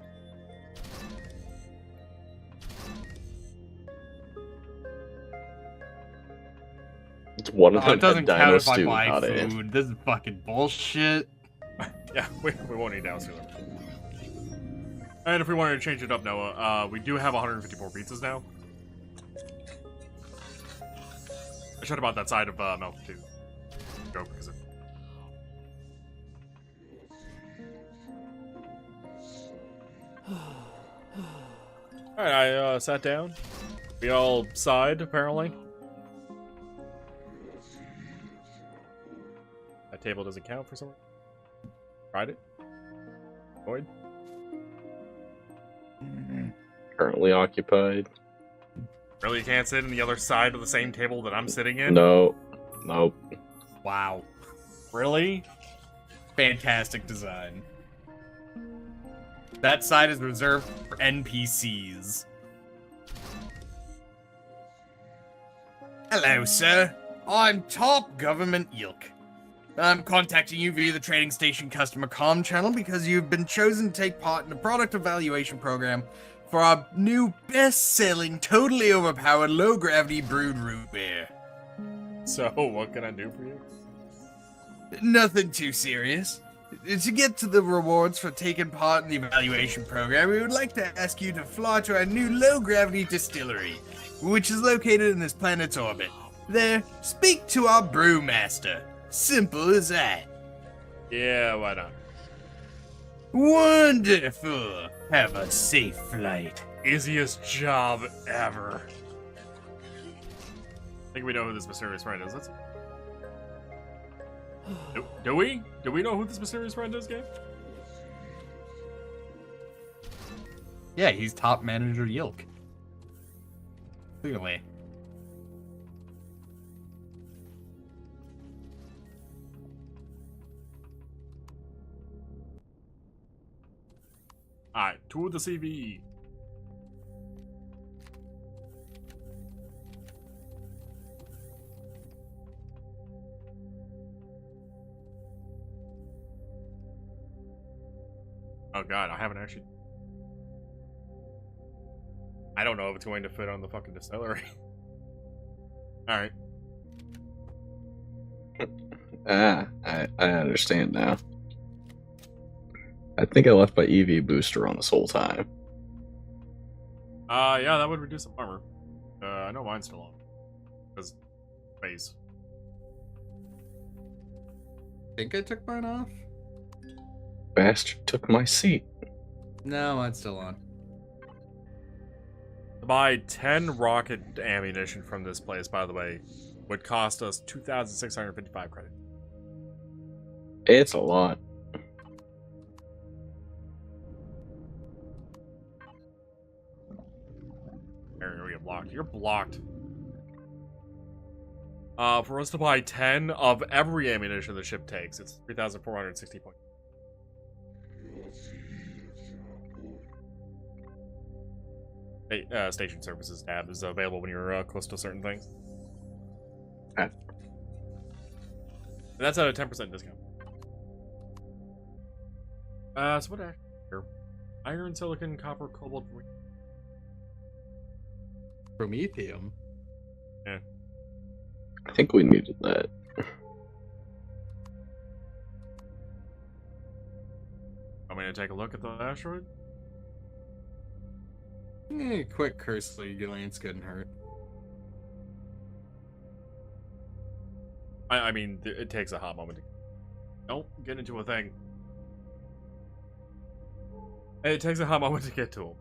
It's one of them. It doesn't had count dino if I stew, buy not food. it. This is fucking bullshit. Yeah, we won't eat down soon. And if we wanted to change it up, Noah, we do have 154 pizzas now. I should have bought that side of milk, too. Go, because it... Alright, I sat down. We all sighed, apparently. That table doesn't count for someone. Tried it. Void. Currently occupied. Really, you can't sit in the other side of the same table that I'm sitting in? No. Nope. Wow. Really? Fantastic design. That side is reserved for NPCs. Hello, sir. I'm Top Government Yilk. I'm contacting you via the trading station customer comm channel because you've been chosen to take part in the product evaluation program for our new best-selling, totally overpowered, low-gravity brewed root beer. So, what can I do for you? Nothing too serious. To get to the rewards for taking part in the evaluation program, we would like to ask you to fly to our new low-gravity distillery, which is located in this planet's orbit. There, speak to our brewmaster. Simple as that. Yeah, why not? Wonderful. Have a safe flight. Easiest job ever. I think we know who this mysterious friend is. Let's... Do we? Do we know who this mysterious friend is, Gabe? Yeah, he's top manager Yilk. Clearly. Alright, to the CV. Oh god, I haven't actually... I don't know if it's going to fit on the fucking distillery. Alright. I understand now. I think I left my EV booster on this whole time. Yeah, that would reduce some armor. I know mine's still on. Because... space. Think I took mine off? Bastard took my seat. No, mine's still on. To buy 10 rocket ammunition from this place, by the way, would cost us 2,655 credit. It's a lot. Aaron, we get blocked. You're blocked. For us to buy 10 of every ammunition the ship takes, it's 3,460 points. Hey, station services tab is available when you're close to certain things. Okay. And that's at a 10% discount. So what actually here? Iron, silicon, copper, cobalt. Promethium? Yeah. I think we needed that. Want me to take a look at the asteroid? Quick cursory glance couldn't hurt. I mean, it takes a hot moment to... Don't get into a thing. It takes a hot moment to get to them.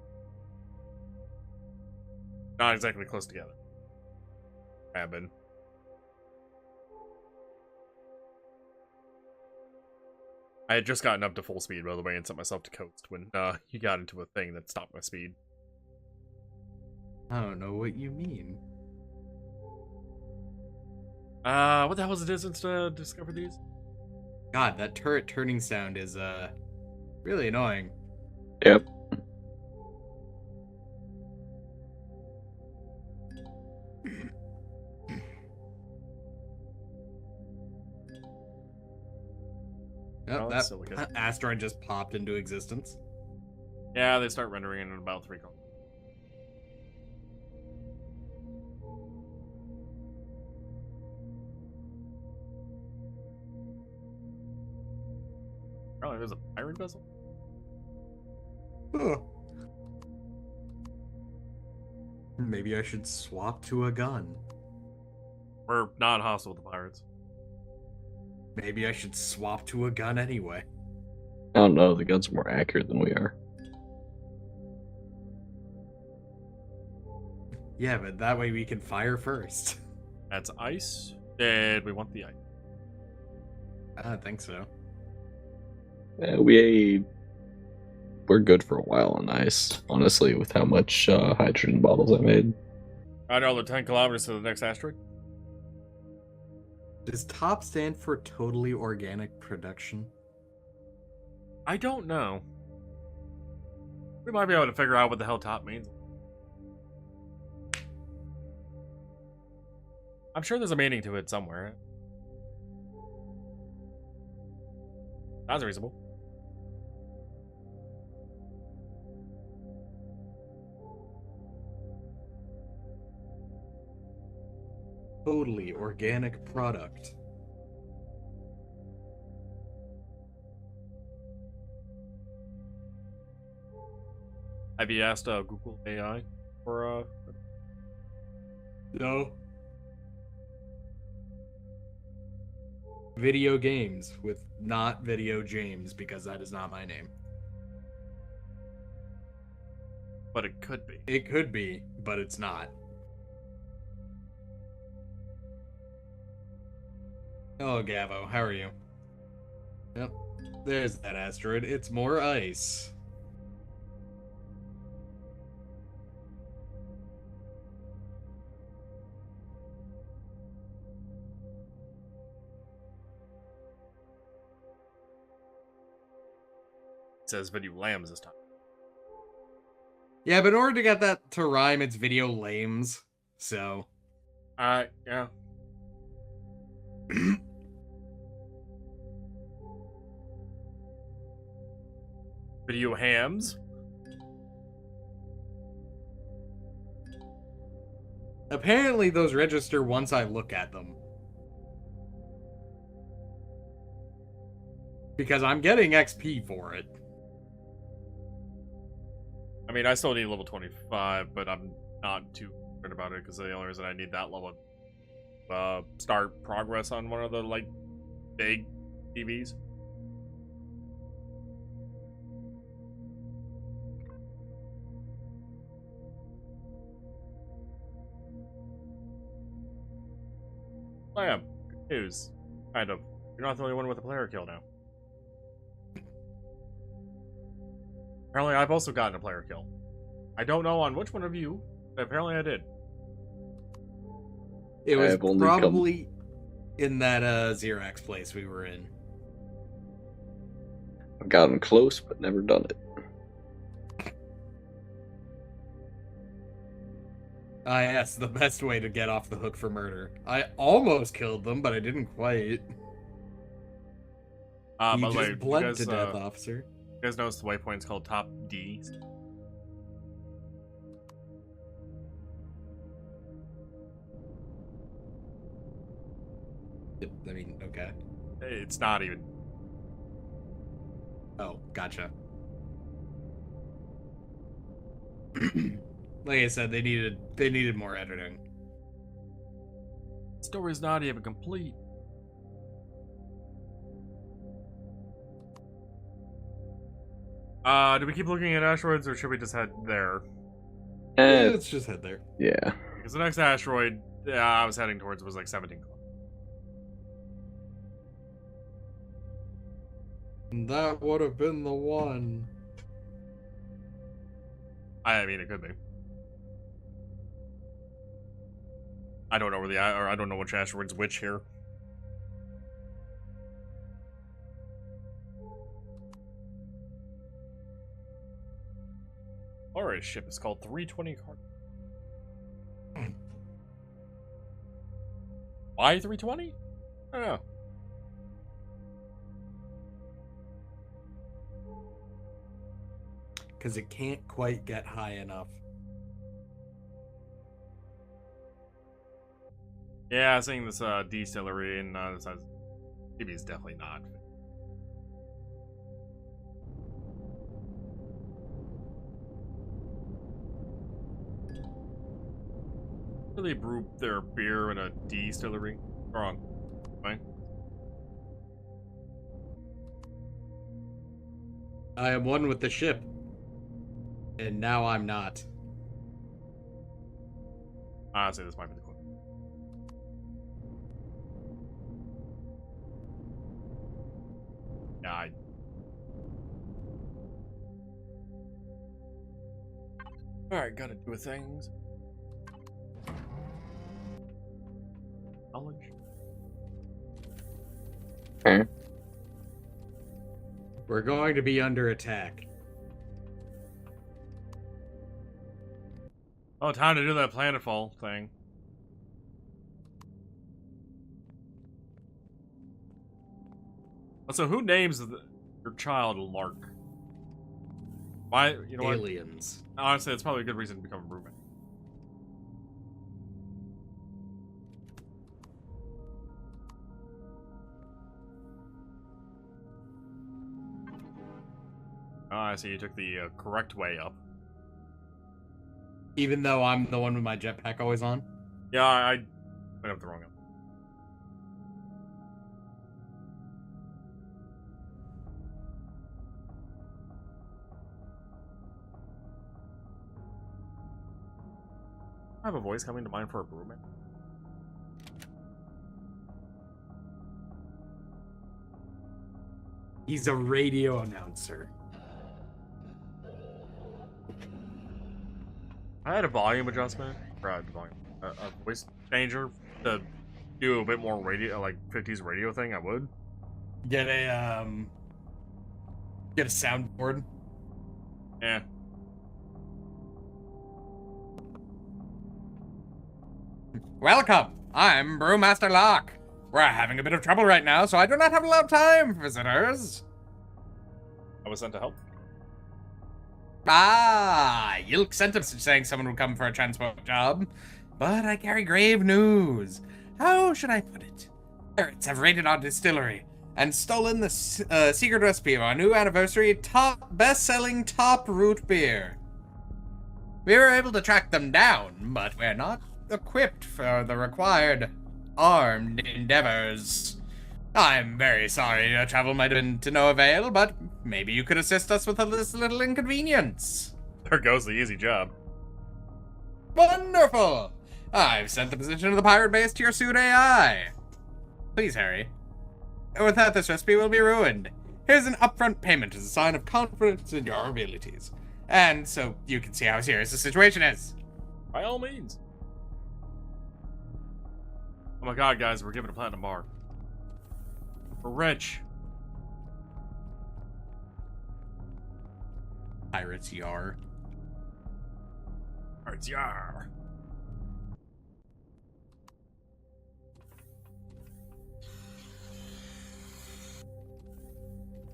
Not exactly close together. Have been. I had just gotten up to full speed, by the way, and set myself to coast when you got into a thing that stopped my speed. I don't know what you mean. What the hell was the distance to discover these? God, that turret turning sound is, really annoying. Yep. Oh, that's that silicon. asteroid just popped into existence. Yeah, they start rendering in about 3 kilometers. Apparently there's a pirate vessel? Huh. Maybe I should swap to a gun. We're not hostile to pirates. Maybe I should swap to a gun anyway. I don't know. The guns are more accurate than we are. Yeah, but that way we can fire first. That's ice. And we want the ice. I don't think so. Yeah, we're good for a while on ice, honestly, with how much hydrogen bottles I made. Another 10 kilometers to the next asteroid. Does TOP stand for totally organic production? I don't know. We might be able to figure out what the hell top means. I'm sure there's a meaning to it somewhere. That's reasonable. Totally organic product. Have you asked Google AI for No. Video games with not Video James, because that is not my name. But it could be. It could be, but it's not. Hello, Gavo. How are you? Yep. There's that asteroid. It's more ice. It says video lambs this time. Yeah, but in order to get that to rhyme, it's video lames. So. Yeah. Video hams. Apparently, those register once I look at them. Because I'm getting XP for it. I mean, I still need level 25, but I'm not too concerned about it because the only reason I need that level start progress on one of the like big TVs. I am. Good news. Kind of. You're not the only one with a player kill now. Apparently, I've also gotten a player kill. I don't know on which one of you, but apparently I did. It was probably in that Xerox place we were in. I've gotten close, but never done it. Yes, the best way to get off the hook for murder. I almost killed them, but I didn't quite. By You the way, just bled you guys, to death, officer. you guys notice the waypoint's called top D? I mean, okay. It's not even. Oh, gotcha. Like I said, they needed more editing. Story's not even complete. Do we keep looking at asteroids, or should we just head there? Eh, Let's just head there. yeah. Because the next asteroid I was heading towards was like 17 kilometers. That would have been the one. I mean, it could be. I don't know where I don't know which asteroid's which here. Alright, ship is called 320 Card. Why 320? I don't know. Because it can't quite get high enough. Yeah, seeing this distillery and this has maybe it's definitely not. Do they brew their beer in a distillery? Wrong. Fine. I am one with the ship. And now I'm not. Honestly, this might be the quote. Yeah, Alright, gotta do things. Knowledge. Okay. We're going to be under attack. Oh, time to do that planetfall thing. So who names your child Lark? Why, you know Aliens. what? Honestly, it's probably a good reason to become a roommate. Oh, I see you took the correct way up. Even though I'm the one with my jetpack always on. Yeah, I went up the wrong end. I have a voice coming to mind for a roommate. He's a radio announcer. I had a volume adjustment, or a voice changer to do a bit more radio, like 50s radio thing. I would. Get a soundboard. Yeah. Welcome. I'm Brewmaster Locke. We're having a bit of trouble right now, so I do not have a lot of time for visitors. I was sent to help. Ah, Yilk sent us saying someone would come for a transport job. But I carry grave news. How should I put it? Pirates have raided our distillery and stolen the secret recipe of our new anniversary best-selling top root beer. We were able to track them down, but we're not equipped for the required armed endeavors. I'm very sorry your travel might have been to no avail, but maybe you could assist us with this little inconvenience. There goes the easy job. Wonderful! I've sent the position of the pirate base to your suit AI. Please, Harry. Without this recipe, we'll be ruined. Here's an upfront payment as a sign of confidence in your abilities. And so you can see how serious the situation is. By all means. Oh my god, guys, we're giving a platinum bar. We're rich. Pirates yar. Pirates yar.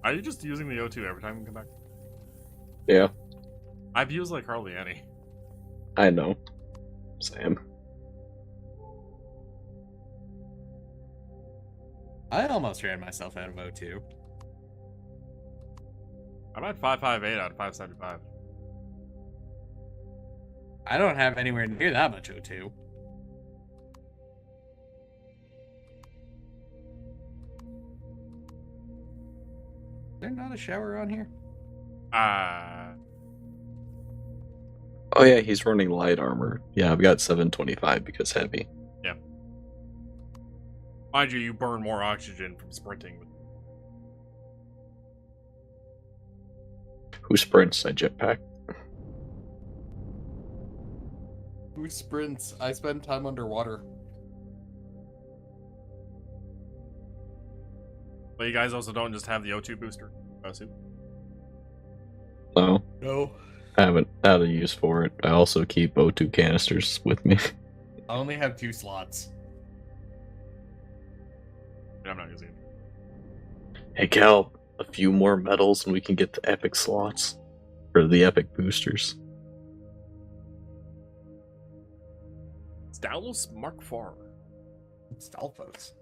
Are you just using the O2 every time you come back? Yeah, I've used like hardly any. I know. Sam. I almost ran myself out of O2. I'm at 558 out of 575. I don't have anywhere near that much O2. Is there not a shower on here? Oh yeah, he's running light armor. Yeah, I've got 725 because heavy. Yeah. Mind you burn more oxygen from sprinting. Who sprints? I jetpack. Who sprints? I spend time underwater. But you guys also don't just have the O2 booster suit? No, No. I haven't had a use for it. I also keep O2 canisters with me. I only have 2 slots. I'm not using it. Hey Cal, a few more medals and we can get the epic slots. Or the epic boosters. Stalos Mark IV. Stalfos.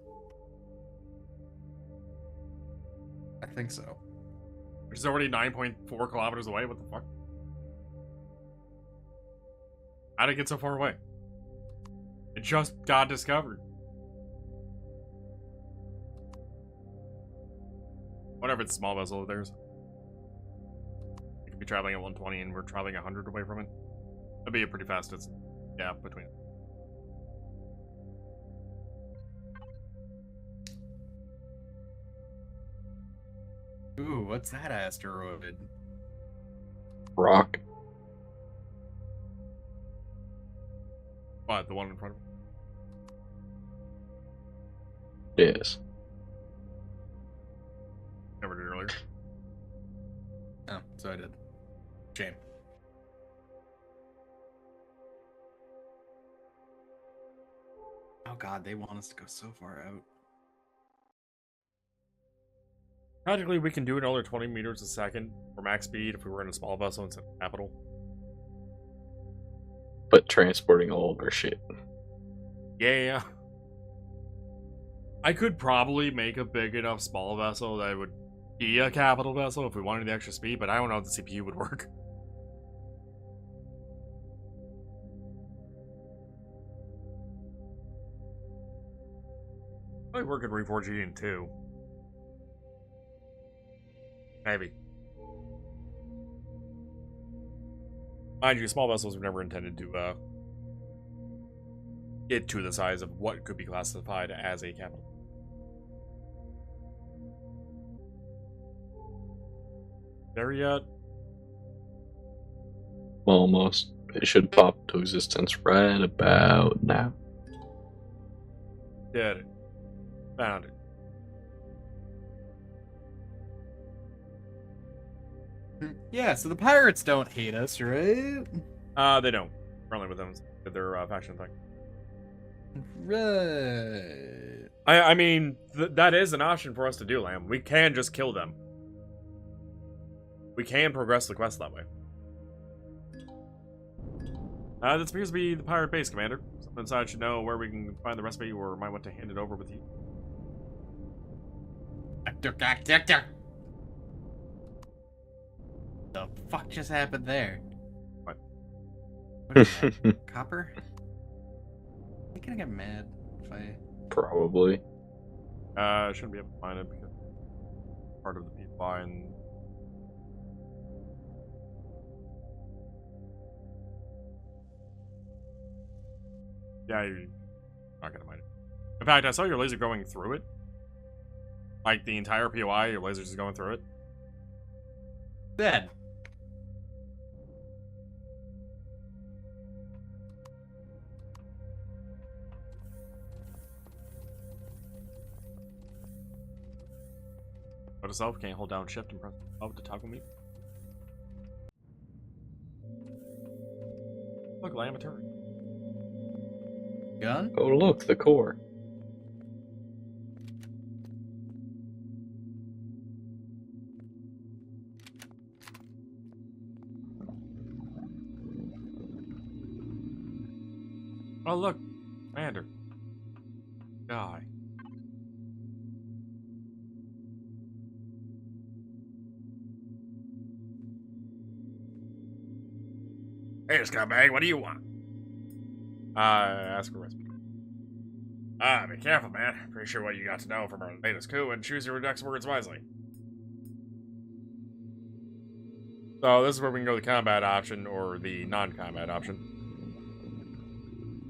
I think so. Which is already 9.4 kilometers away. What the fuck? How did it get so far away? It just got discovered. Whatever, it's a small vessel of theirs. It could be traveling at 120 and we're traveling 100 away from it. That'd be a pretty fast gap between it. Ooh, what's that asteroid? Rock. What, the one in front of it? Yes. Never did earlier. Oh, so I did. Shame. Oh god, they want us to go so far out. Practically, we can do another 20 meters a second for max speed if we were in a small vessel instead of capital. But transporting all of our shit. Yeah. I could probably make a big enough small vessel that would be a capital vessel if we wanted the extra speed, but I don't know if the CPU would work. Probably work at Reforging in 2. Maybe. Mind you, small vessels were never intended to get to the size of what could be classified as a capital. There yet? Almost. It should pop to existence right about now. Did it. Found it. Yeah, so the pirates don't hate us, right? They don't. Friendly with them. Did their faction thing. Right. I mean, that is an option for us to do, Lamb. We can just kill them. We can progress the quest that way. This appears to be the pirate base, Commander. Someone inside should know where we can find the recipe, or might want to hand it over with you. The fuck just happened there? What? What is that? Copper? I'm gonna get mad if I... Probably. I shouldn't be able to find it because part of the PFI and... Yeah, you're not gonna find it. In fact, I saw your laser going through it. Like, the entire POI, your laser's just going through it. Dead. But itself can't hold down shift and press up to toggle mute. Look, Lamb, a turret. Gun? Oh look, the core. Oh, look, Commander. Die. Hey, scumbag, what do you want? Ask for recipe. Be careful, man. Pretty sure what you got to know from our latest coup, and choose your next words wisely. So this is where we can go the combat option or the non-combat option.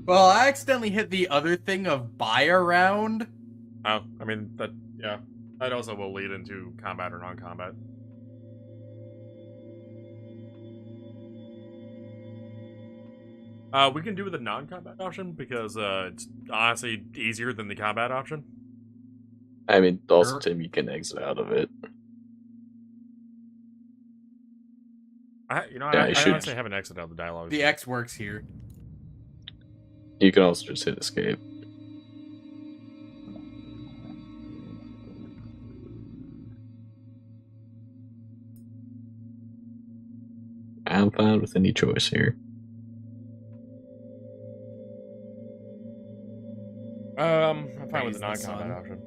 Well, I accidentally hit the other thing of buy a round. Oh, I mean, that, yeah. That also will lead into combat or non-combat. We can do the non-combat option because it's honestly easier than the combat option. I mean, also, Sure. Tim, you can exit out of it. I you should- honestly haven't exited out of the dialogue. The X works here. You can also just hit escape. I'm fine with any choice here. I'm fine with the Praise the non-combat sun. option.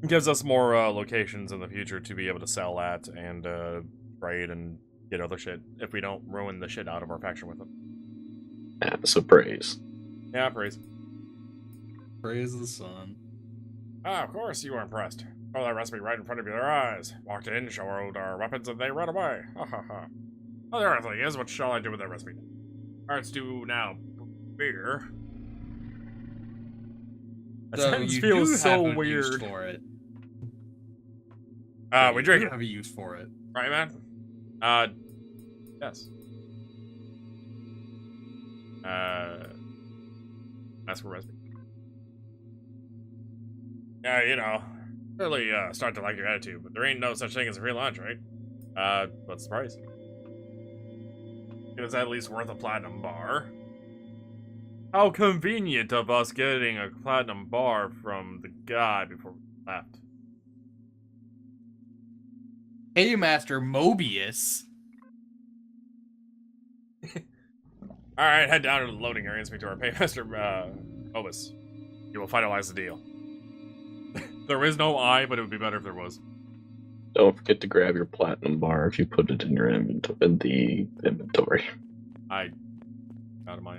It gives us more locations in the future to be able to sell at and trade and get other shit if we don't ruin the shit out of our faction with them. Yeah, so praise. Yeah, praise. Praise the sun. Ah, of course you were impressed. Oh, that recipe right in front of your eyes. Walked in, showed our weapons, and they ran away. Ha ha ha. Oh, the other thing is, what shall I do with that recipe? Alright, let's do now beer. That So sentence you feels do so have a use weird. for it. We drink You it. have a use for it. Right, man? Yes. Ask for recipe. Yeah, you know, really start to like your attitude, but there ain't no such thing as a free lunch, right? What's the price? It is at least worth a platinum bar. How convenient of us getting a platinum bar from the guy before we left. Hey, Master Mobius. Alright, head down to the loading area and speak to our paymaster, Obus. He will finalize the deal. There is no I, but it would be better if there was. Don't forget to grab your platinum bar if you put it in your inventory. I out of my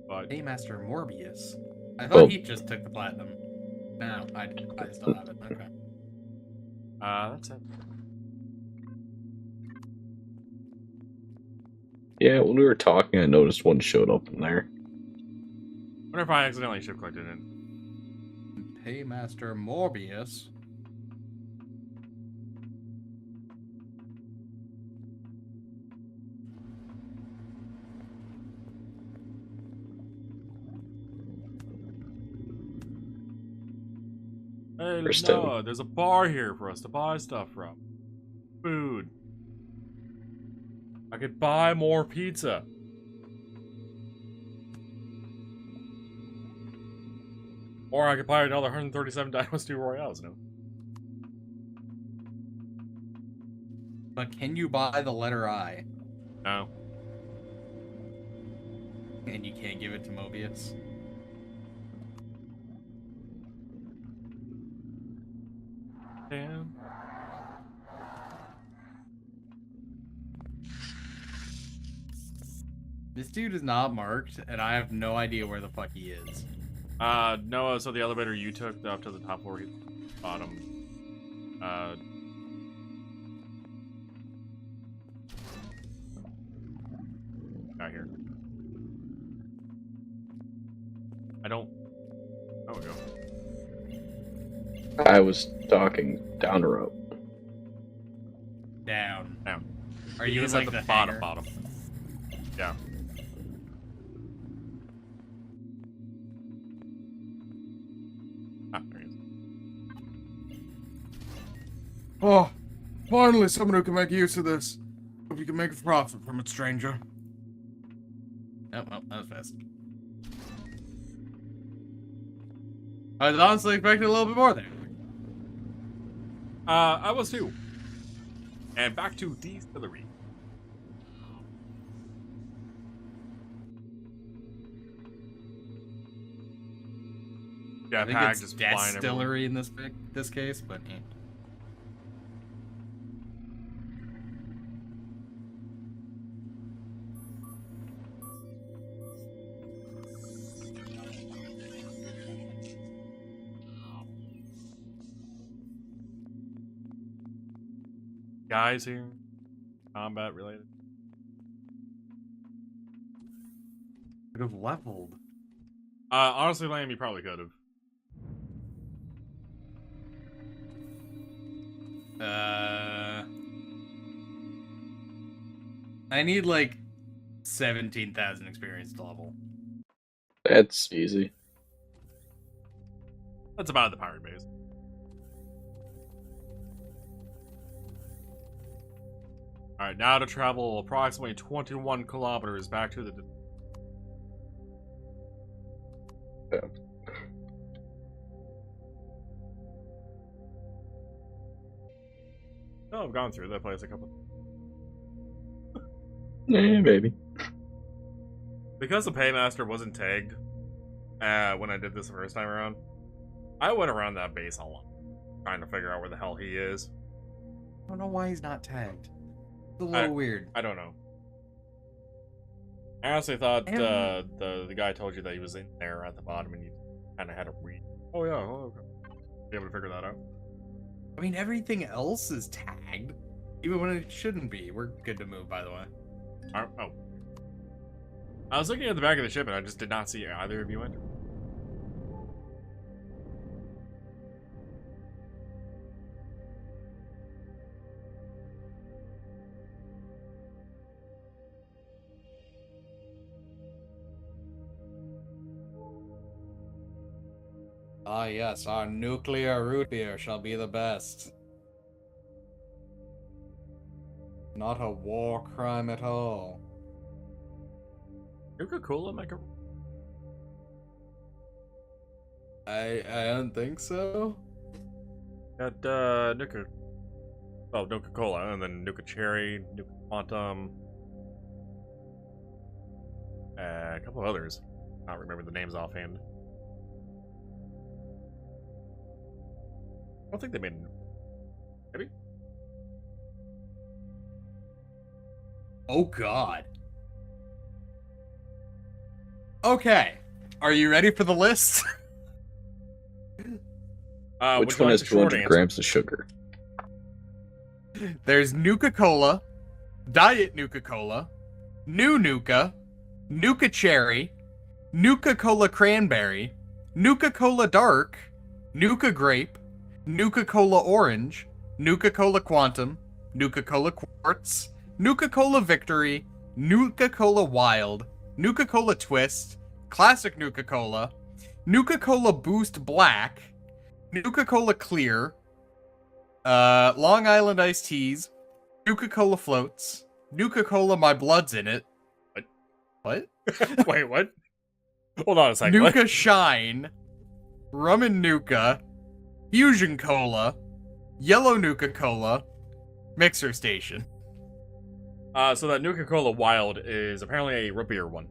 but Hey, Master Morbius. I thought Well- he just took the platinum. No, I still have it. Okay. that's it. Yeah, when we were talking, I noticed one showed up in there. Wonder if I accidentally shift clicked it in. Hey, Master Morbius. Hey, First no, there's a bar here for us to buy stuff from. Food. I could buy more pizza. Or I could buy another 137 Dynasty Royales, no? But can you buy the letter I? No. And you can't give it to Mobius? Damn. This dude is not marked, and I have no idea where the fuck he is. No, so the elevator you took up to the top floor, bottom. Out here. I don't. Oh, we go. I was talking down the road. Down. Down. Are you He's in, like, at the hangar? bottom? Yeah. Ah, there he is. Oh, finally someone who can make use of this. Hope you can make a profit from it, stranger. Oh, well, that was fast. I was honestly expecting a little bit more there. I was too. And back to distillery. Yeah, I think Pack it's just flying everywhere. distillery in this case, but eh. guys here? Combat related? Could have leveled. Honestly, Liam, you probably could have. I need like 17,000 experience to level. That's easy. That's about the pirate base. Alright, now to travel approximately 21 kilometers back to the... Yeah. Oh, I've gone through that place a couple... Maybe. Because the paymaster wasn't tagged when I did this the first time around, I went around that base a lot, trying to figure out where the hell he is. I don't know why he's not tagged. It's a little weird. I don't know. I honestly thought the guy told you that he was in there at the bottom and you kind of had to read. Oh yeah, okay. Be able to figure that out. I mean, everything else is tagged, even when it shouldn't be. We're good to move, by the way. Oh. I was looking at the back of the ship and I just did not see either of you enter. Ah, yes, our nuclear root beer shall be the best. Not a war crime at all. Coca-Cola make a... I don't think so. Got Nuka... Oh, Nuka-Cola, and then Nuka Cherry, Nuka Quantum... a couple of others. I don't remember the names offhand. I don't think they made... Maybe? Oh, God. Okay. Are you ready for the list? Which one has 200 grams of sugar? There's Nuka-Cola, Diet Nuka-Cola, New Nuka, Nuka Cherry, Nuka-Cola Cranberry, Nuka-Cola Dark, Nuka Grape, Nuka-Cola Orange, Nuka-Cola Quantum, Nuka-Cola Quartz, Nuka-Cola Victory, Nuka-Cola Wild, Nuka-Cola Twist, Classic Nuka-Cola, Nuka-Cola Boost Black, Nuka-Cola Clear, Long Island Iced Teas, Nuka-Cola Floats, Nuka-Cola My Blood's in It. What? Wait, what? Hold on a second. Nuka What? Shine, Rum and Nuka, Fusion Cola, Yellow Nuka-Cola, Mixer Station. So that Nuka-Cola Wild is apparently a root beer one.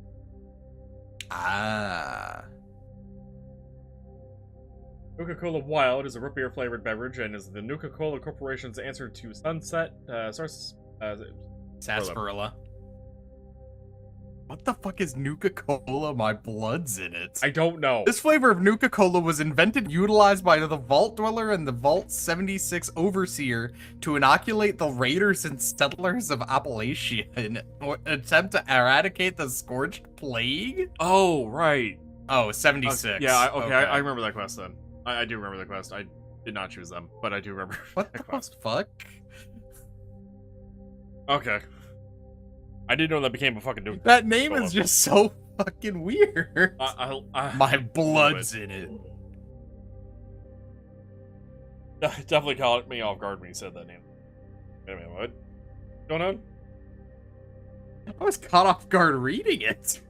Ah. Nuka-Cola Wild is a root beer flavored beverage and is the Nuka-Cola Corporation's answer to Sunset, Sarsaparilla. What the fuck is Nuka-Cola? My Blood's in It. I don't know. This flavor of Nuka-Cola was invented and utilized by the Vault Dweller and the Vault 76 Overseer to inoculate the raiders and settlers of Appalachia in an attempt to eradicate the Scorched Plague? Oh, right. Oh, 76. Yeah, okay. I remember that quest then. I do remember the quest. I did not choose them, but I do remember What that the quest. fuck? Okay. I didn't know that became a fucking Nuka. That name is just so fucking weird. My blood's in it. Definitely caught me off guard when you said that name. Wait a minute, what? What's going on? I was caught off guard reading it.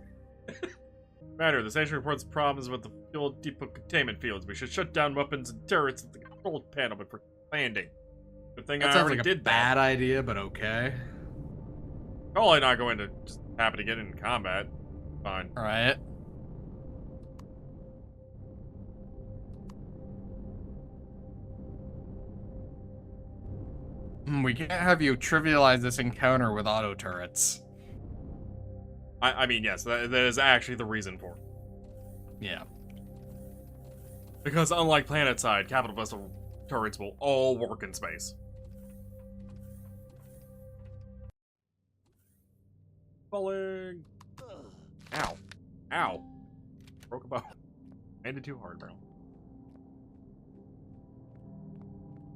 Matter, the station reports problems with the fuel depot containment fields. We should shut down weapons and turrets at the control panel before landing. Good thing That I sounds already like a did bad that. idea, but okay. Probably not going to just happen to get in combat. Fine. Alright. We can't have you trivialize this encounter with auto turrets. I mean, yes, that is actually the reason for it. Yeah. Because unlike Planetside, capital vessel turrets will all work in space. Falling! Ow. Ow. Broke a bone. Landed too hard, bro.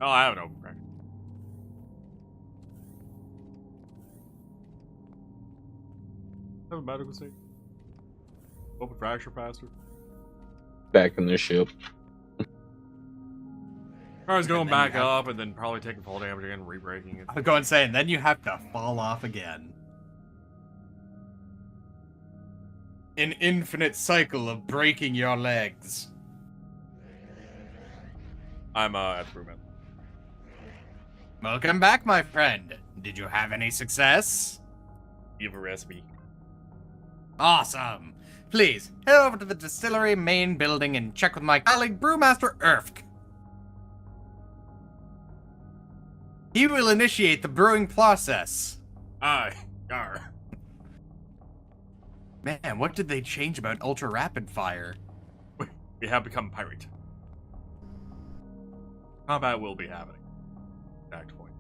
Oh, I have an open crack. Have a medical state. Open fracture faster. Back in the ship. I was going And then back you have- up and then probably taking fall damage again, re-breaking it. I was going to say, and then you have to fall off again. An infinite cycle of breaking your legs. I'm at the brewman. Welcome back, my friend. Did you have any success? You have a recipe. Awesome. Please, head over to the distillery main building and check with my colleague, Brewmaster Erfk. He will initiate the brewing process. Aye. Yar. Man, what did they change about ultra rapid fire? We have become pirate. Combat will be happening. Act point.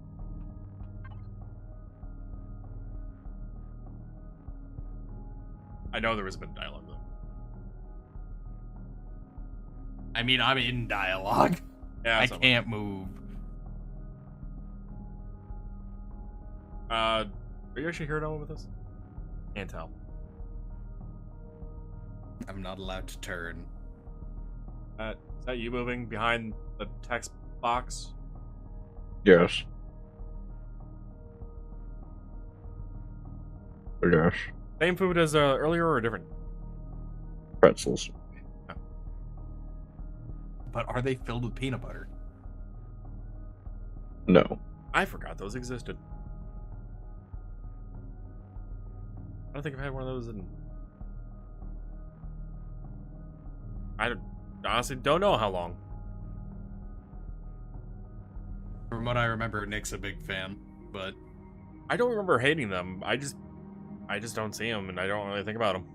I know there has been dialogue though. I mean, I'm in dialogue. Yeah, I somewhat. can't move. Are you actually here now with us? Can't tell. I'm not allowed to turn. Is that you moving behind the text box? Yes. Yes. Same food as earlier or different? Pretzels. But are they filled with peanut butter? No. I forgot those existed. I don't think I've had one of those in... honestly don't know how long. From what I remember, Nick's a big fan, but I don't remember hating them. I just don't see them, and I don't really think about them.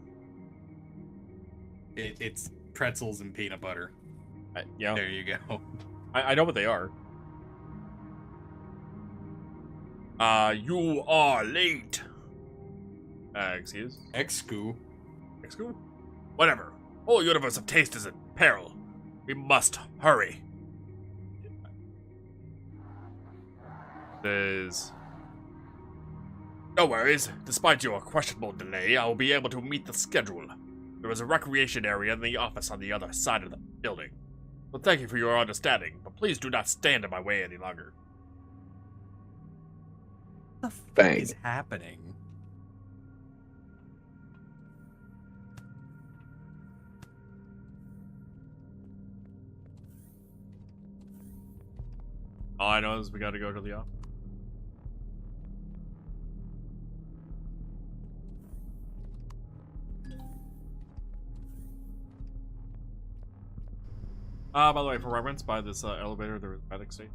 it's pretzels and peanut butter. Yeah, There you go. I know what they are. You are late. Excuse? Excuse. Excuse? Whatever. Whole universe of taste is in peril. We must hurry. There's... No worries. Despite your questionable delay, I will be able to meet the schedule. There is a recreation area in the office on the other side of the building. So thank you for your understanding, but please do not stand in my way any longer. What the fuck Bang. is happening? All I know is we gotta go to the office. By the way, for reference, by this elevator, there is a medic station.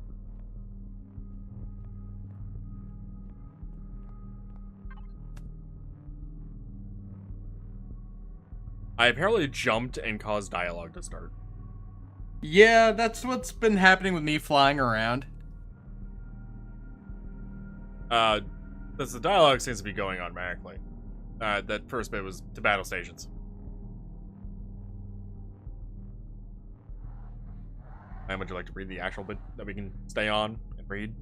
I apparently jumped and caused dialogue to start. Yeah, that's what's been happening with me flying around. The dialogue seems to be going automatically. That first bit was to battle stations. And would you like to read the actual bit that we can stay on and read?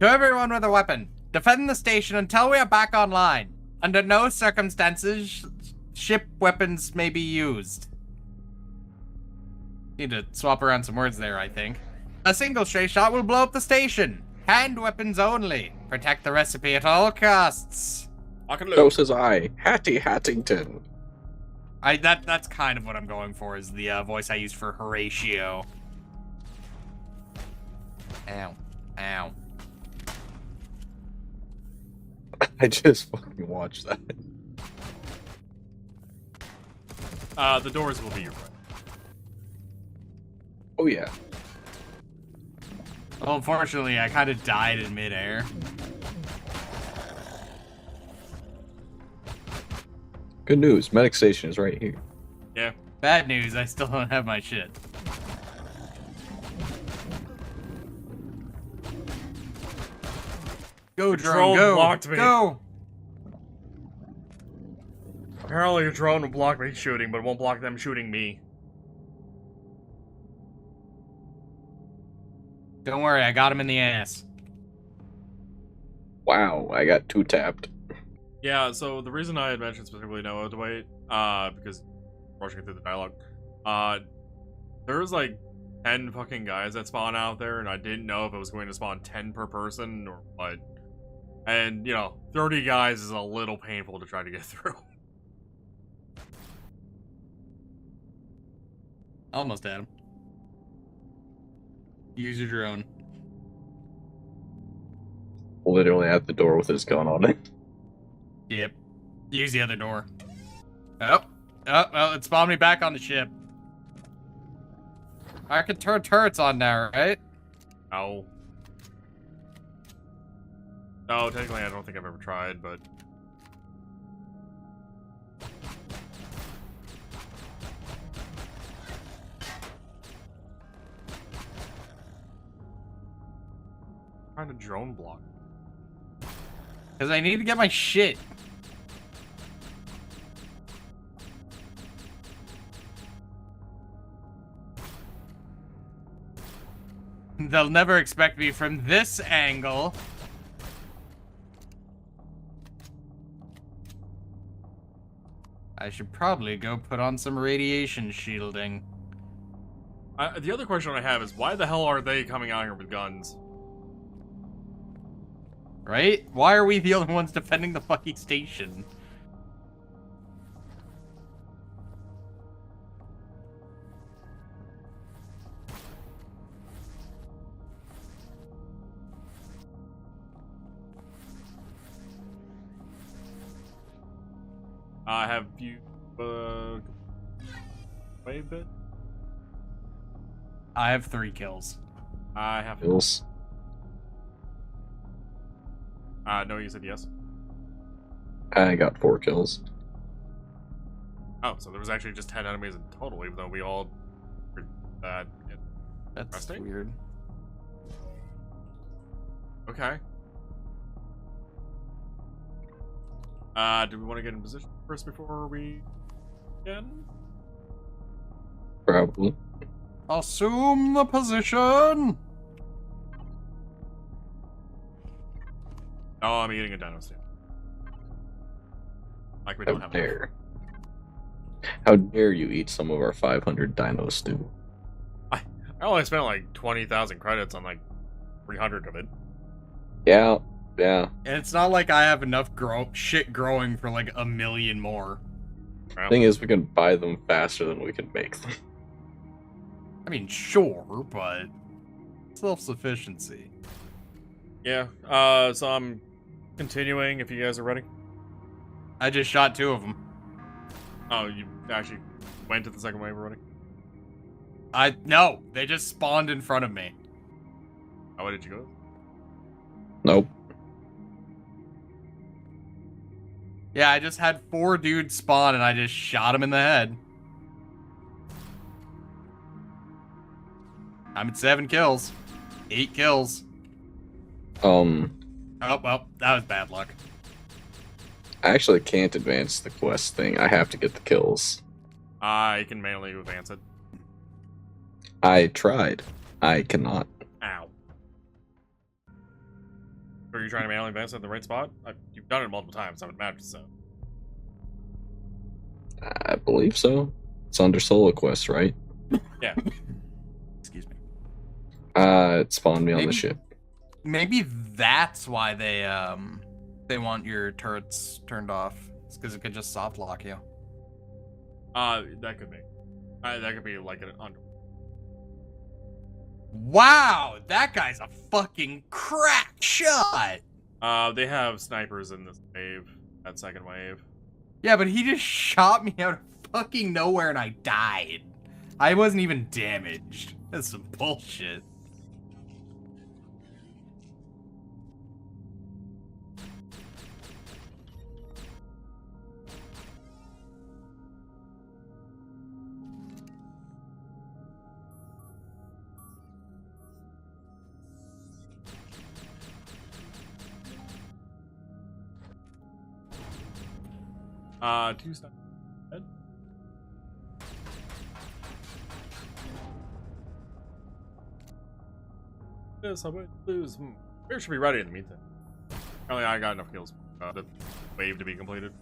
To everyone with a weapon, defend the station until we are back online. Under no circumstances, ship weapons may be used. Need to swap around some words there, I think. A single stray shot will blow up the station. Hand weapons only. Protect the recipe at all costs. So says I, Hattie Hattington. That's kind of what I'm going for, is the voice I used for Horatio. Ow. Ow. I just fucking watched that. The doors will be your friend. Oh yeah. Well, unfortunately, I kind of died in midair. Good news, medic station is right here. Yeah. Bad news, I still don't have my shit. Go, drone, drone go! blocked me. Go! Apparently a drone will block me shooting, but it won't block them shooting me. Don't worry, I got him in the ass. Wow, I got 2 tapped. Yeah, so the reason I had mentioned specifically Noah to wait, because rushing through the dialogue, there was like 10 fucking guys that spawn out there, and I didn't know if it was going to spawn 10 per person or what. And, 30 guys is a little painful to try to get through. Almost had him. Use your drone. Literally at the door with his gun on it. Yep. Use the other door. Oh, well, it spawned me back on the ship. I can turn turrets on now, right? No. No, technically I don't think I've ever tried, but... Trying to drone block. Because I need to get my shit. They'll never expect me from this angle. I should probably go put on some radiation shielding. The other question I have is, why the hell are they coming out here with guns? Right? Why are we the only ones defending the fucking station? Have you, wait a bit? I have 3 kills. I have... Kills. No, you said yes. I got 4 kills. Oh, so there was actually just 10 enemies in total, even though we all were that. That's Interesting. weird. Okay. Do we want to get in position first before we begin? Probably. Assume the position! Oh, I'm eating a dino stand. Like we don't How have enough. dare. How dare you eat some of our 500 dino stew? I only spent like 20,000 credits on like 300 of it. Yeah, yeah. And it's not like I have enough shit growing for like 1 million more. Well, Thing is, we can buy them faster than we can make them. I mean, sure, but self-sufficiency. yeah. So I'm continuing. If you guys are ready. I just shot 2 of them. Oh, you actually went to the second wave already. No, they just spawned in front of me. Oh, where did you go? Nope. Yeah, I just had 4 dudes spawn and I just shot them in the head. I'm at 7 kills. 8 kills. Oh, well, that was bad luck. I actually can't advance the quest thing. I have to get the kills. I can manually advance it. I tried. I cannot. Ow. Are you trying to manually advance it in the right spot? You've done it multiple times, so it matters, so. I believe so. It's under solo quest, right? Yeah. Excuse me. It spawned me on the Maybe- ship. Maybe that's why they want your turrets turned off. It's because it could just soft lock you. That could be. That could be like an under. Wow, that guy's a fucking crack shot. They have snipers in this wave, that second wave. Yeah, but he just shot me out of fucking nowhere and I died. I wasn't even damaged. That's some bullshit. Two snipers. Yes, I might lose. We should be ready in the meantime. Apparently, I got enough kills. The wave to be completed.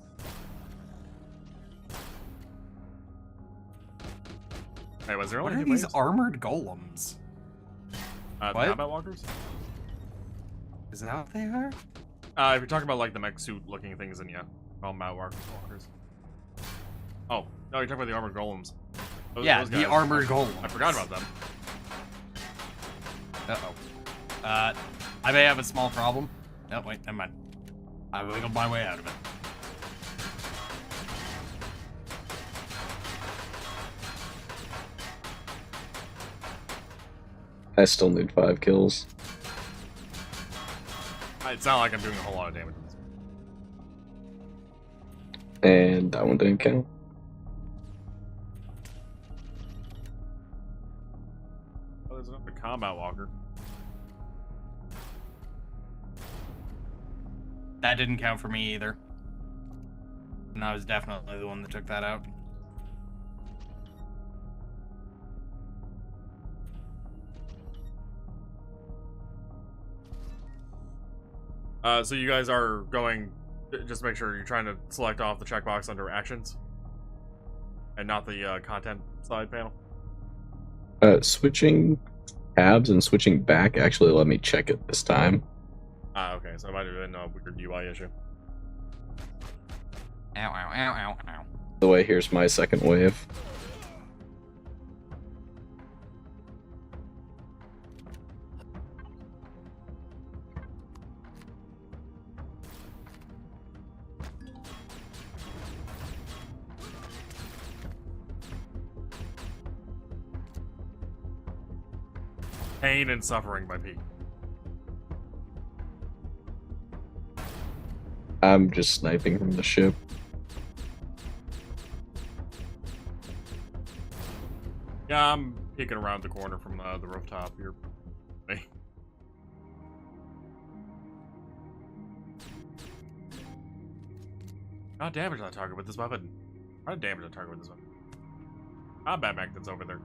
Hey, was there What only are two these waves? armored golems? The What? combat walkers? Is that what they are? If you're talking about like the mech suit looking things, then yeah. Combat walkers. Oh, no, you're talking about the armored golems. Yeah, those the guys. armored golems. I forgot about them. Uh-oh. I may have a small problem. No, wait, never mind. I wiggled my way out of it. I still need 5 kills. It's not like I'm doing a whole lot of damage. And that one didn't count. Oh, there's another combat walker. That didn't count for me either. And I was definitely the one that took that out. So you guys are going, just make sure you're trying to select off the checkbox under actions. And not the content side panel. Switching tabs and switching back actually let me check it this time. Okay, so it might have been a weird UI issue. Ow, ow, ow, ow, ow. The way, here's my second wave. Pain and suffering by Pete. I'm just sniping from the ship. Yeah, I'm peeking around the corner from the rooftop here. Not damage on target with this weapon. Not damage on target with this weapon. Combat mech that's over there.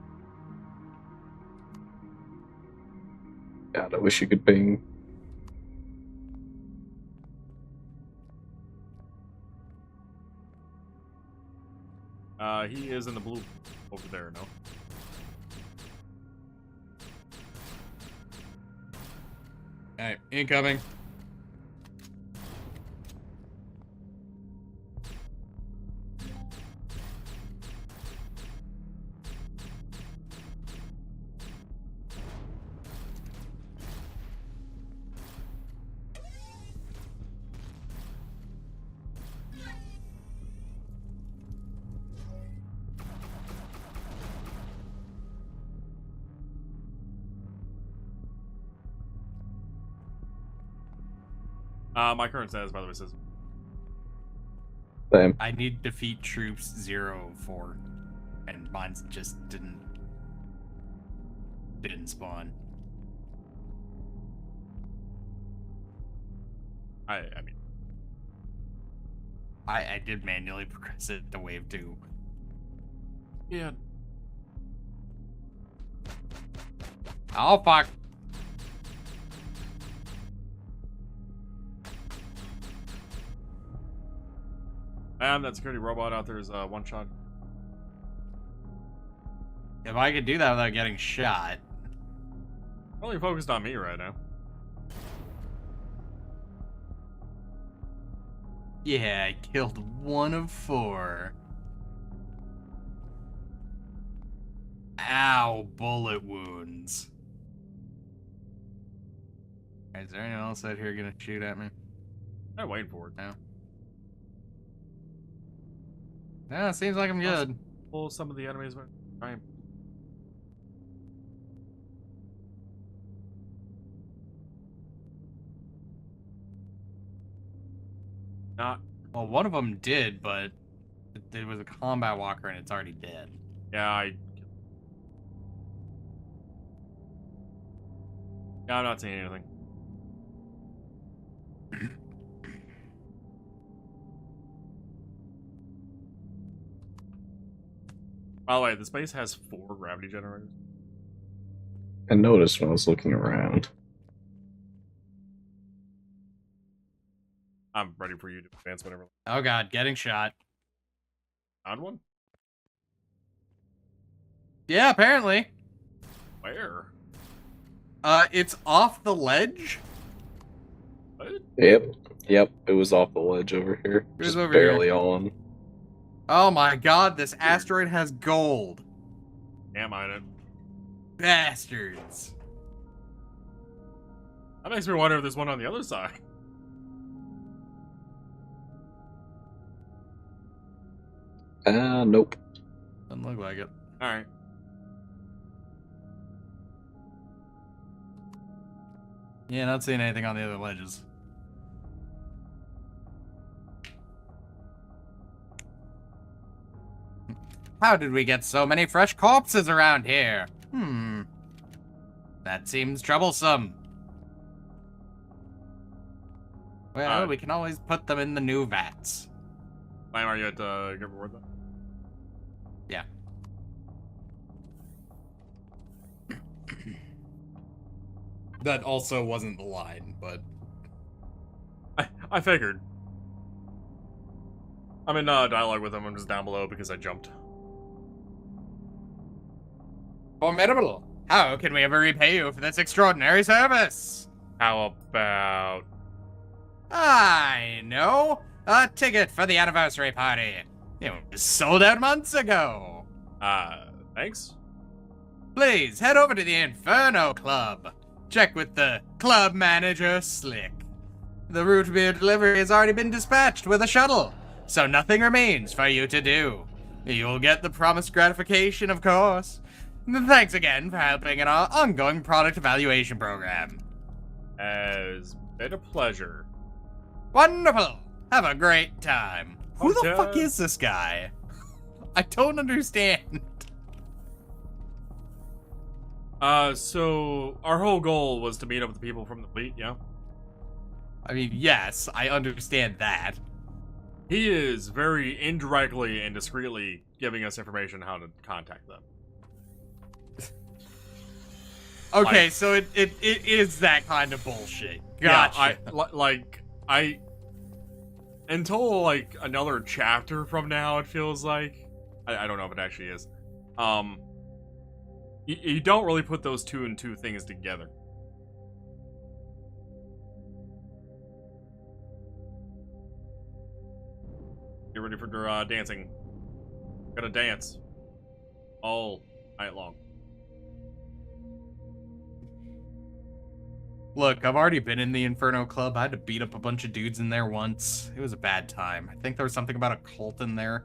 God, I wish you could ping. He is in the blue over there, no? Alright, incoming. My current status, by the way, says Same. I need defeat troops 0-4. And mine just didn't spawn. I mean, I did manually progress it to wave 2. yeah. Oh fuck. And that security robot out there is one shot. If I could do that without getting shot. Only focused on me right now. Yeah, I killed 1 of 4. Ow, bullet wounds. Is there anyone else out here gonna shoot at me? I'm waiting for it. No, it seems like I'm good. Pull some of the enemies. Right. Not. Well, one of them did, but it was a combat walker and it's already dead. Yeah, I'm not seeing anything. By the way, the space has 4 gravity generators. I noticed when I was looking around. I'm ready for you to advance whenever. Oh god, getting shot. Found one? Yeah, apparently. Where? It's off the ledge. What? Yep, it was off the ledge over here. It was Just over barely here. on. Oh my god, this asteroid has gold. Can't mine it. Bastards. That makes me wonder if there's one on the other side. Nope. Doesn't look like it. Alright. Yeah, not seeing anything on the other ledges. How did we get so many fresh corpses around here? That seems troublesome. Well, we can always put them in the new vats. Liam, are you at good reward though? Yeah. That also wasn't the line, but... I figured. I'm in dialogue with him. I'm just down below because I jumped. Formidable! How can we ever repay you for this extraordinary service? How about... I know! A ticket for the anniversary party. It was sold out months ago. Thanks? Please head over to the Inferno Club. Check with the club manager, Slick. The root beer delivery has already been dispatched with a shuttle, so nothing remains for you to do. You'll get the promised gratification, of course. Thanks again for helping in our ongoing product evaluation program. Has been a pleasure. Wonderful! Have a great time. Who the Okay. fuck is this guy? I don't understand. So our whole goal was to meet up with the people from the fleet, yeah? I mean, yes, I understand that. He is very indirectly and discreetly giving us information on how to contact them. Okay, Like- so it is that kind of bullshit. Gotcha. Yeah, until like another chapter from now, it feels like. I don't know if it actually is. You don't really put those two and two things together. Get ready for dancing. Gonna dance all night long. Look, I've already been in the Inferno Club. I had to beat up a bunch of dudes in there once. It was a bad time. I think there was something about a cult in there.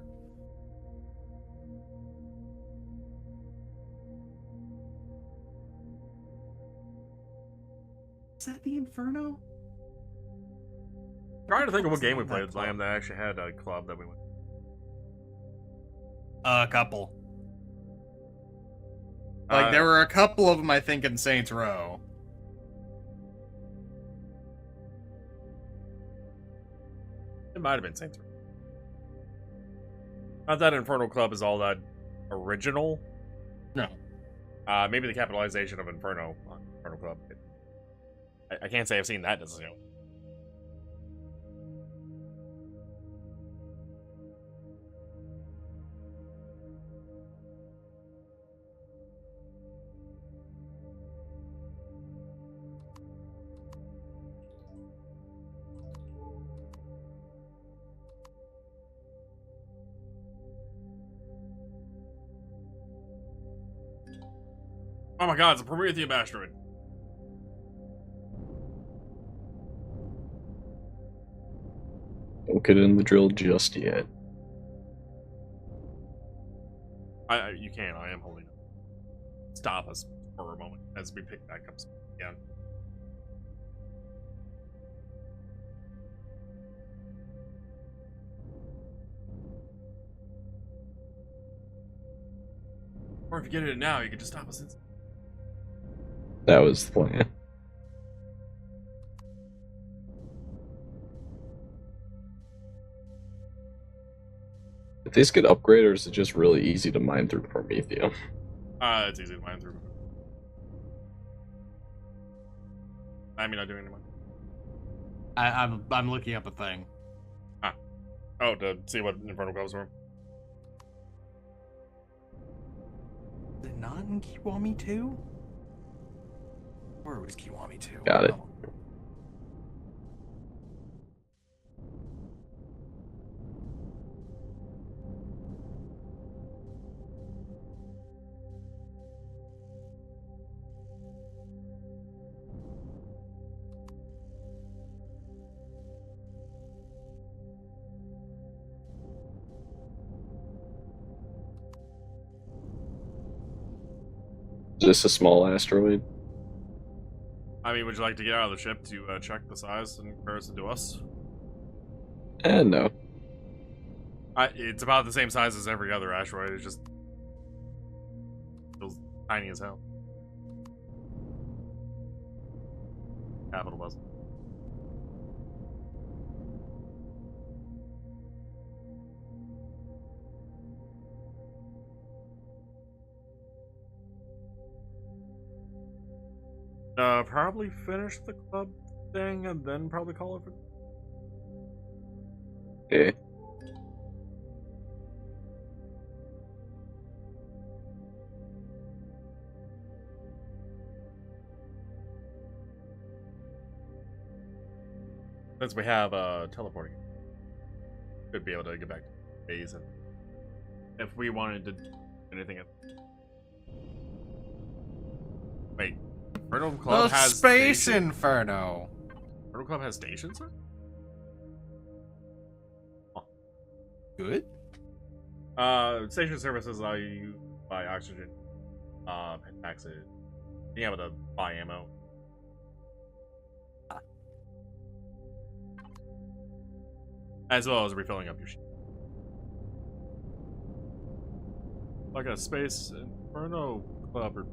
Is that the Inferno? Trying to think of what game we That played with club. Liam that actually had a club that we went. A couple. Like, there were a couple of them, I think, in Saints Row. It might have been Saints Row. Not that Infernal Club is all that original. No. Maybe the capitalization of Inferno on Infernal Club. I can't say I've seen that necessarily. Oh my god, it's a Promethean asteroid. Don't get in the drill just yet. You can, I am holding it. Stop us for a moment as we pick back up again. Or if you get it now, you can just stop us. That was the plan. If these get upgraded, or is it just really easy to mine through Prometheum? It's easy to mine through. I mean, not doing any I'm looking up a thing. Oh, to see what Infernal Clubs were. Is it not in Kiwami 2? Where was Kiwami 2? Got it. Oh. Is this a small asteroid? I mean, would you like to get out of the ship to check the size in comparison to us? No. It's about the same size as every other asteroid. It just feels tiny as hell. Capital doesn't. Probably finish the club thing and then probably call it for. Okay. Since we have teleporting, could be able to get back to base and if we wanted to do anything. Wait, Inferno Club has Space station? Inferno. Inferno Club has stations, sir? Good. Station services allow you to buy oxygen, pentaxid, being able to buy ammo. As well as refilling up your ship. Like a Space Inferno Club or...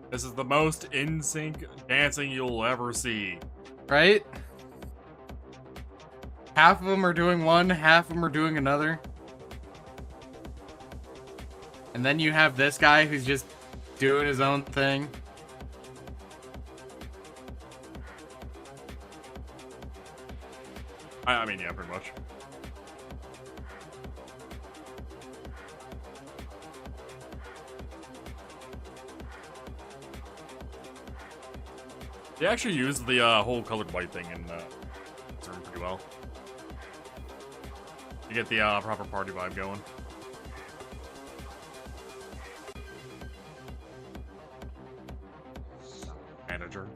This is the most in-sync dancing you'll ever see. Right? Half of them are doing one, half of them are doing another. And then you have this guy who's just doing his own thing. I mean, yeah, pretty much. They actually use the whole colored white thing in this room pretty well. You get the proper party vibe going. Manager.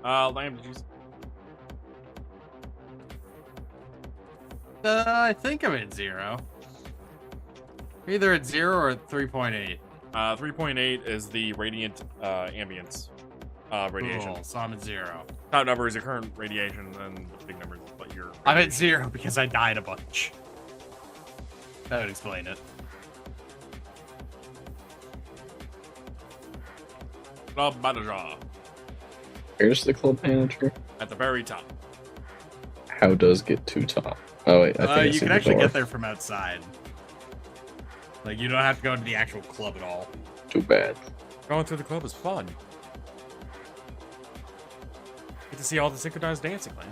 Lamb, did you... I think I'm at 0. Either at 0 or at 3.8. 3.8 is the radiant ambience radiation. Cool, so I'm at 0. Top number is your current radiation, and the big number is what your... I'm at 0 because I died a bunch. That would explain it. Club manager. Here's the club manager. At the very top. How does get to top? Oh wait, I think I You see can the actually door. get there from outside. Like, you don't have to go to the actual club at all. Too bad. Going through the club is fun. Get to see all the synchronized dancing, man.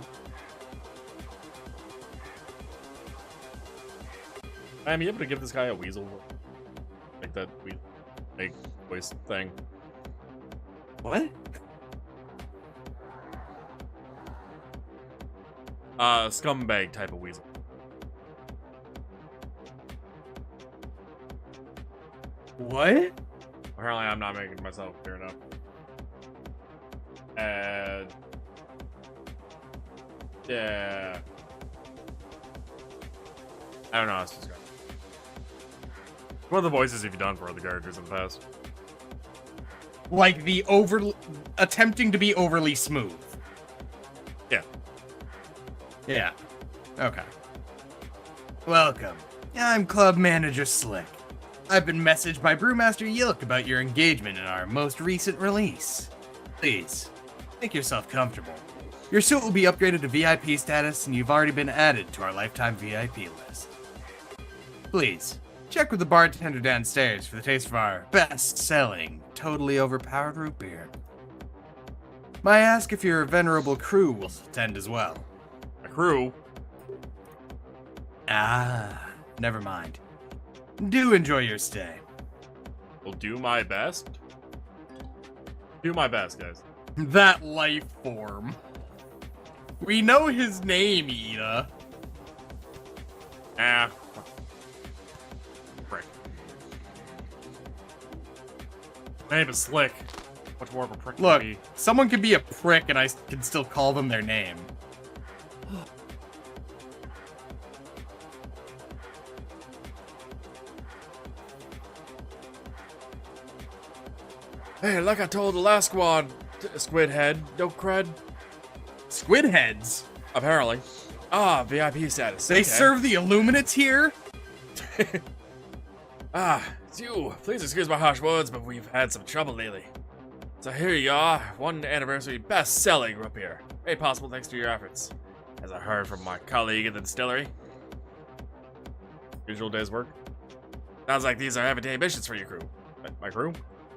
I'm able to give this guy a weasel. Like that big voice thing. What? Scumbag type of weasel. What? Apparently I'm not making myself clear enough. And... yeah. I don't know how else to describe it. What are the voices have you done for other characters in the past? Like the attempting to be overly smooth. Yeah. Yeah. Okay. Welcome. I'm Club Manager Slick. I've been messaged by Brewmaster Yilk about your engagement in our most recent release. Please, make yourself comfortable. Your suit will be upgraded to VIP status, and you've already been added to our lifetime VIP list. Please, check with the bartender downstairs for the taste of our best-selling, totally overpowered root beer. May I ask if your venerable crew will attend as well? A crew? Ah, never mind. Do enjoy your stay. Will do my best. Do my best, guys. That life form. We know his name, Ida. Ah. Prick. Name is Slick. Much more of a prick than Look, me. someone can be a prick and I can still call them their name. Hey, like I told the last squad, Squid Head, no crud. Squid heads? Apparently. Ah, VIP status. They okay. serve the Illuminates here? It's you. Please excuse my harsh words, but we've had some trouble lately. So here you are, one anniversary best-selling root beer. Made possible thanks to your efforts. As I heard from my colleague in the distillery. Usual day's work. Sounds like these are everyday missions for your crew. My crew?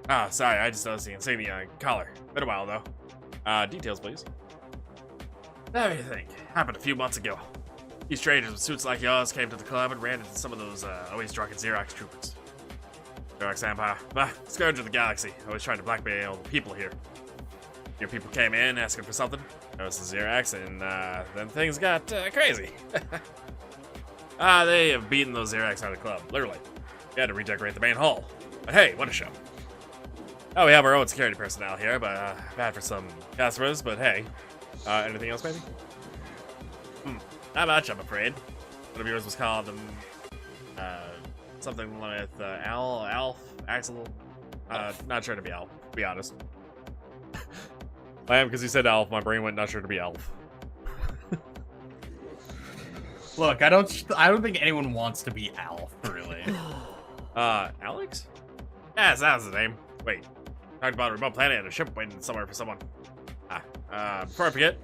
Ah, sorry, I just noticed the insignia collar. Been a while, though. Details, please. Let me think. Happened a few months ago. These strangers with suits like yours came to the club and ran into some of those, always drunken Xerox troopers. Xerox Empire. Scourge of the Galaxy. Always trying to blackmail the people here. Your people came in asking for something. Noticed the Xerox, and, then things got, crazy. They have beaten those Xerox out of the club, literally. We had to redecorate the main hall. But hey, what a show. Oh, we have our own security personnel here, but bad for some customers, but hey. Anything else, maybe? Not much, I'm afraid. One of yours was called, something with, Alf, Axel. Not sure to be Alf, to be honest. I am, because he said Alf, my brain went not sure to be Alf. Look, I don't think anyone wants to be Alf, really. Alex? Yes, that was the name. Wait. Talked about a remote planet and a ship waiting somewhere for someone. Before I forget,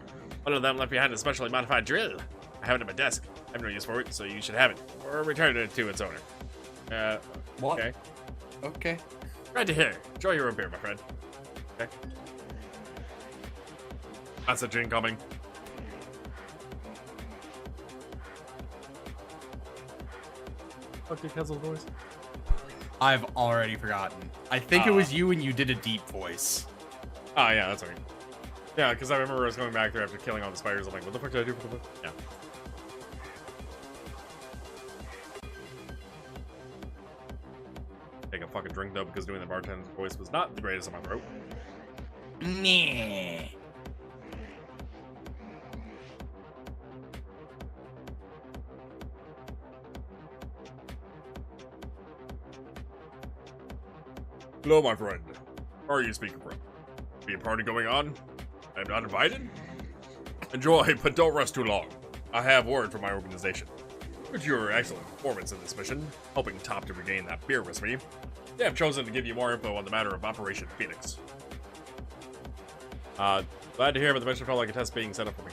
one of them left behind a specially modified drill. I have it at my desk. I have no use for it, so you should have it. Or return it to its owner. What? Okay. Okay. Glad to hear. Enjoy your own beer, my friend. Okay. That's a gin coming. Fuck your Kessel voice. I've already forgotten. I think it was you and you did a deep voice. Oh, yeah, that's okay. Yeah, because I remember I was going back there after killing all the spiders. I'm like, what the fuck did I do for the book? Yeah. Take a fucking drink, though, because doing the bartender's voice was not the greatest on my throat. Meh. Hello, my friend. Where are you speaking from? Be a party going on? I am not invited? Enjoy, but don't rest too long. I have word from my organization. Due to your excellent performance in this mission, helping Top to regain that beer recipe, they have chosen to give you more info on the matter of Operation Phoenix. Glad to hear, but the mission felt like a test being set up for me.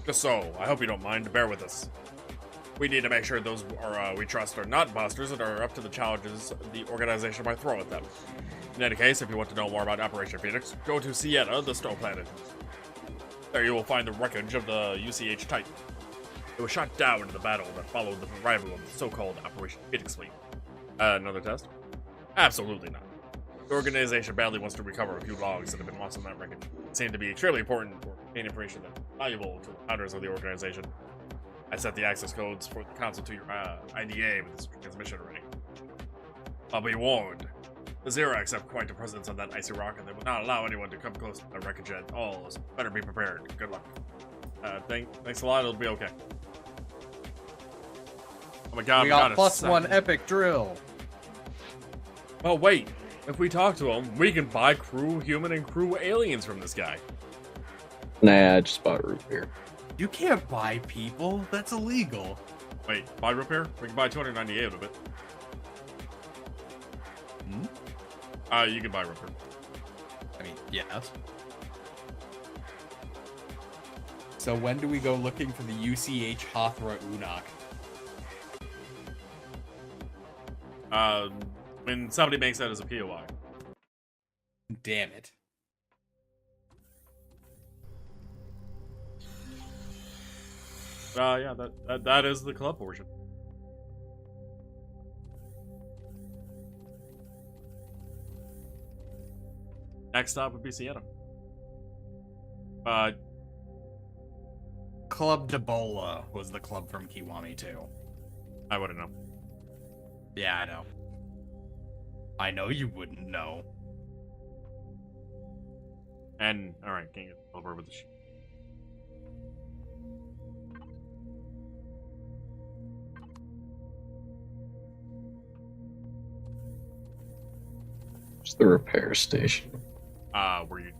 Just so. I hope you don't mind. Bear with us. We need to make sure those we trust are not imposters and are up to the challenges the organization might throw at them. In any case, if you want to know more about Operation Phoenix, go to Sienna, the snow planet. There you will find the wreckage of the UCH Titan. It was shot down in the battle that followed the arrival of the so-called Operation Phoenix fleet. Another test? Absolutely not. The organization badly wants to recover a few logs that have been lost in that wreckage. It seemed to be extremely important or contain information that's valuable to the founders of the organization. I set the access codes for the console to your IDA with this transmission already. I'll be warned. The Xerox have quite a presence on that icy rock, and they will not allow anyone to come close to the wreckage at all, so better be prepared. Good luck. Thanks a lot, it'll be okay. Oh my god, We got +1 epic drill. Oh wait, if we talk to him, we can buy crew human and crew aliens from this guy. Nah, I just bought root beer. You can't buy people. That's illegal. Wait, buy repair? We can buy 298 of it. You can buy repair. I mean, yes. So when do we go looking for the UCH Hothra Unok? When somebody makes that as a POI. Damn it. Yeah, that is the club portion. Next stop would be Sienna. Club Debola was the club from Kiwami too. I wouldn't know. Yeah, I know. I know you wouldn't know. And alright, can you get over with the sheet? It's the repair station. Were you?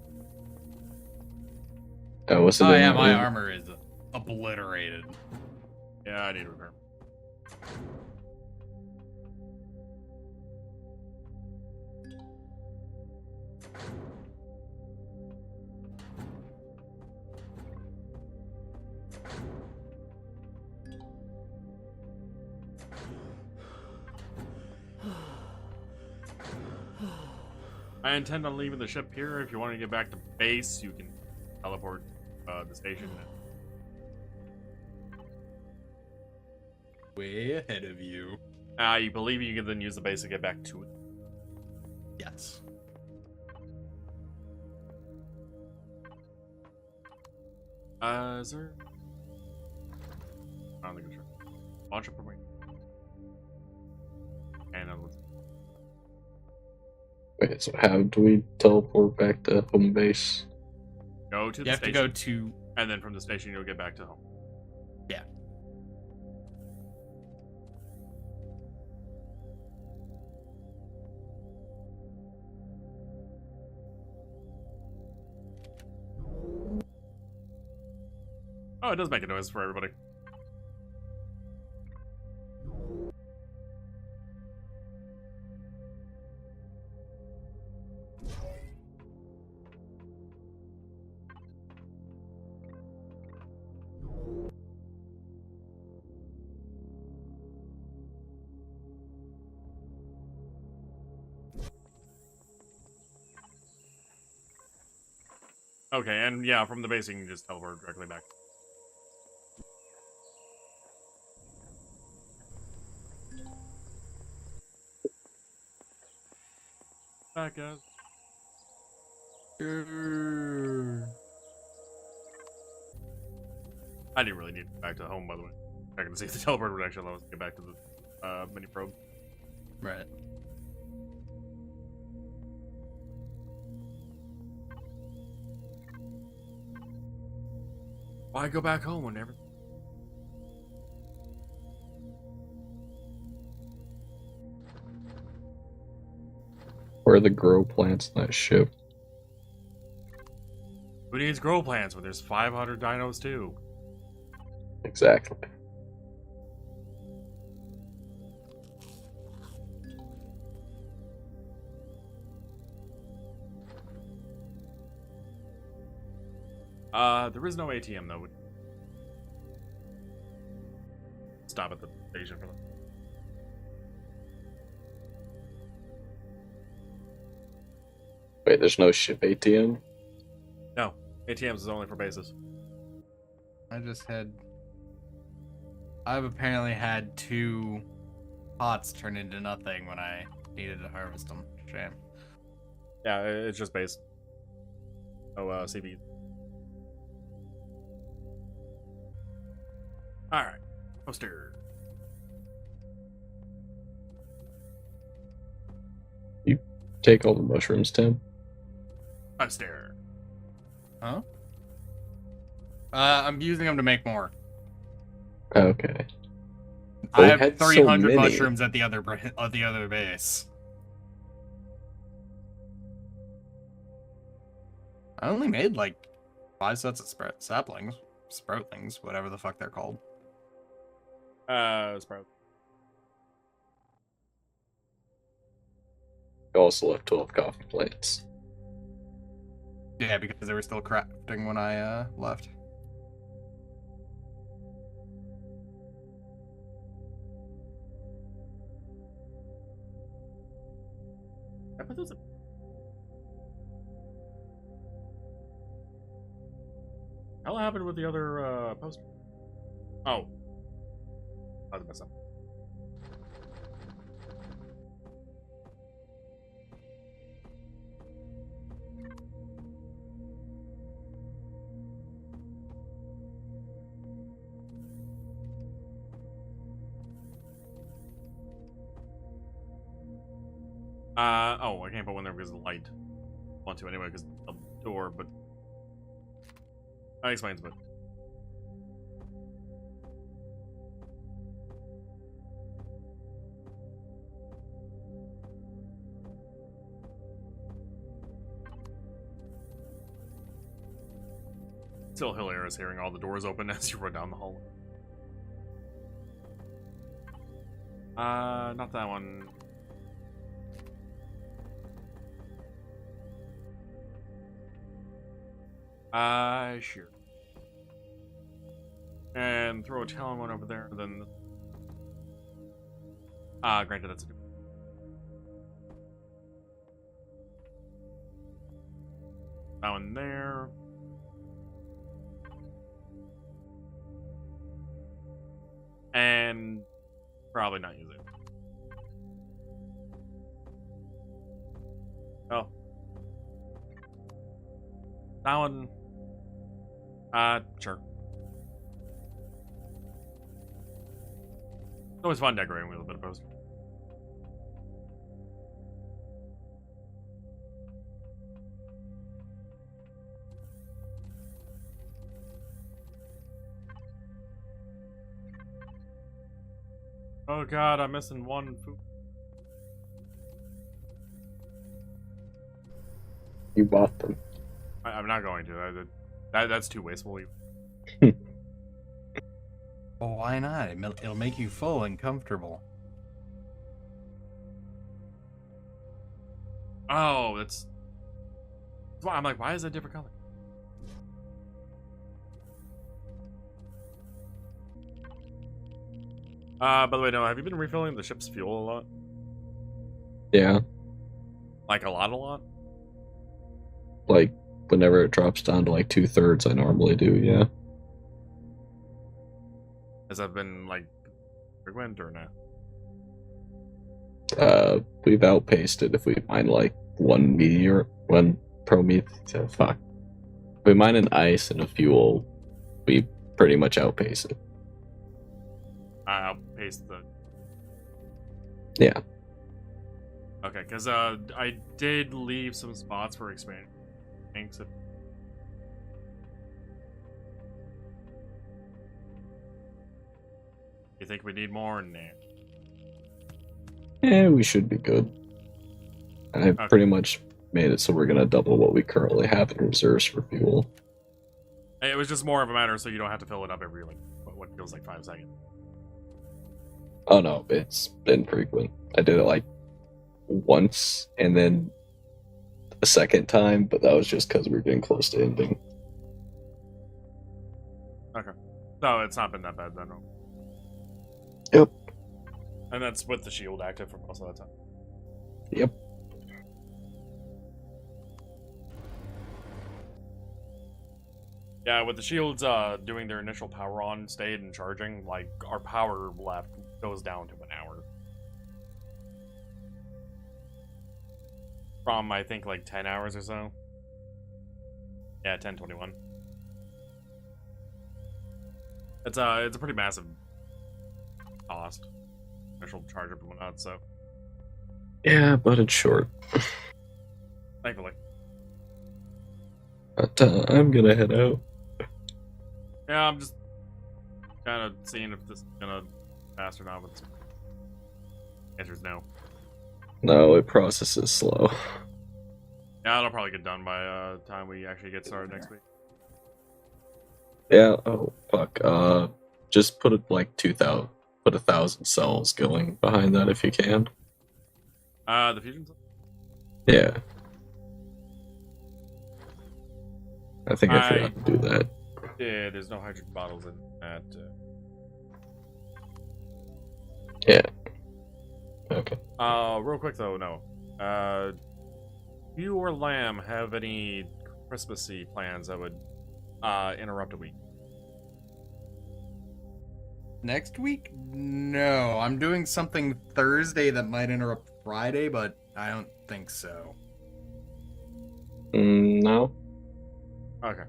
What's it? Oh yeah, my armor is obliterated. Yeah, I need repair. I intend on leaving the ship here. If you want to get back to base, you can teleport the station. Way ahead of you. You believe you can then use the base to get back to it. Yes. Is there? I don't think it's sure. Launch up point. And let's Wait, so how do we teleport back to home base? go to the You have to station. go to... And then from the station, you'll get back to home. Yeah. Oh, it does make a noise for everybody. Okay, and yeah, from the base you can just teleport directly back. Back, guys. I didn't really need to get back to home, by the way. I can see if the teleport would actually allow us to get back to the mini probe. Right. Why go back home whenever? Where are the grow plants in that ship? Who needs grow plants when there's 500 dinos too? Exactly. There is no ATM though. Stop at the station for them. Wait, there's no ship ATM? No, ATMs is only for bases. I've apparently had 2 pots turn into nothing when I needed to harvest them. Shame. Yeah, it's just base. Oh, CB. Alright. Poster. You take all the mushrooms, Tim? Poster. Huh? I'm using them to make more. Okay. I We have had so 300 many. mushrooms at the other base. I only made like 5 sets of sproutlings, whatever the fuck they're called. It's probably... You also left 12 coffee plants. Yeah, because they were still crafting when I left. I put those in... What happened with the other poster? Oh. I was messed up. Oh, I can't put one there because of the light. I want to anyway because of the door, but that explains, but still hilarious hearing all the doors open as you run down the hallway. Not that one. Sure. And throw a Talon one over there, then... granted, that's a... That one there. And... probably not use it. Oh. That one... sure. It's always fun decorating with a bit of poster. Oh god, I'm missing one food. You bought them. I'm not going to. That's too wasteful. Well, why not? It'll make you full and comfortable. Oh, that's why I'm like, why is that different color? By the way, no, have you been refilling the ship's fuel a lot? Yeah. Like a lot? Like, whenever it drops down to like 2/3, I normally do, yeah. Has that been like frequent or not? We've outpaced it if we mine like one fuck. If we mine an ice and a fuel, we pretty much outpace it. I'll paste the... Yeah. Okay, because I did leave some spots for expanding tanks. You think we need more? Nah. Yeah, we should be good. I've Okay. pretty much made it so we're gonna double what we currently have in reserves for fuel. It was just more of a matter so you don't have to fill it up every, like, what feels like 5 seconds. Oh no, it's been frequent. I did it like once and then a second time, but that was just because we were getting close to ending. Okay. No, it's not been that bad then. Yep. And that's with the shield active for most of the time. Yep. Yeah, with the shields doing their initial power on state and charging, like, our power left goes down to an hour. From, I think, like 10 hours or so. Yeah, 10:21. It's a pretty massive cost. Initial charge up and whatnot, so Yeah, but it's short. thankfully. But I'm gonna head out. Yeah, I'm just kind of seeing if this is gonna pass or not, but the answer's no. No, it processes slow. Yeah, it'll probably get done by time we actually get started next week. Yeah, oh fuck. Just put it like 2,000. put 1,000 cells going behind that if you can. The fusion cell? Yeah. I think I forgot to do that. Yeah, there's no hydrogen bottles in that. Yeah. Okay. Real quick though, no. You or Lamb have any Christmassy plans that would interrupt a week? Next week? No, I'm doing something Thursday that might interrupt Friday, but I don't think so. No. Okay.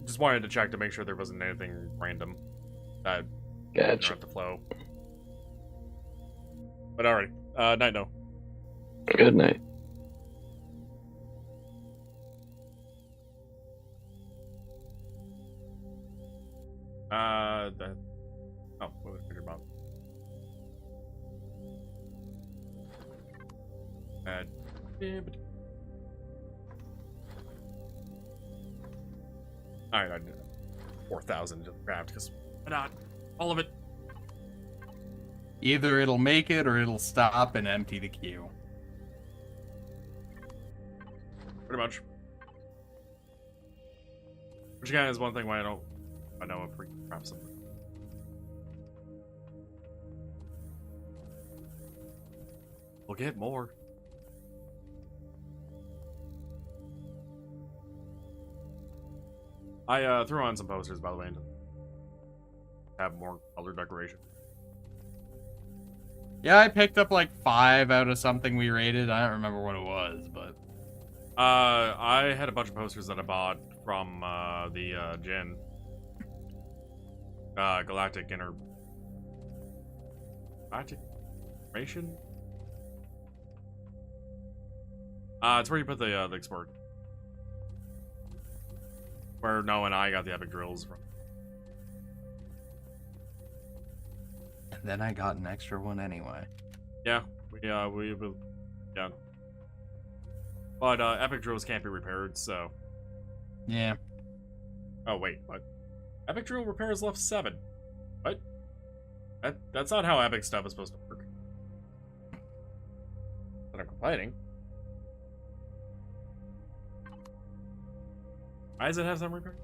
Just wanted to check to make sure there wasn't anything random that would Gotcha. interrupt the flow. But alright. Night no. Good night. That. Oh, what was your mom? Alright, I did 4,000 just grabbed because why not? All of it. Either it'll make it or it'll stop and empty the queue. Pretty much. Which again is one thing why I know I'm pretty crap something. We'll get more. I threw on some posters, by the way, to have more color decoration. Yeah, I picked up like 5 out of something we rated. I don't remember what it was, but... I had a bunch of posters that I bought from, the, Gen. Galactic Galactic Information? It's where you put the export. Where Noah and I got the epic drills from. And then I got an extra one anyway. Yeah, yeah. But, epic drills can't be repaired, so... Yeah. Oh, wait, what? Epic drill repairs left 7. What? That's not how epic stuff is supposed to work. But I'm complaining. Why does it have some repair?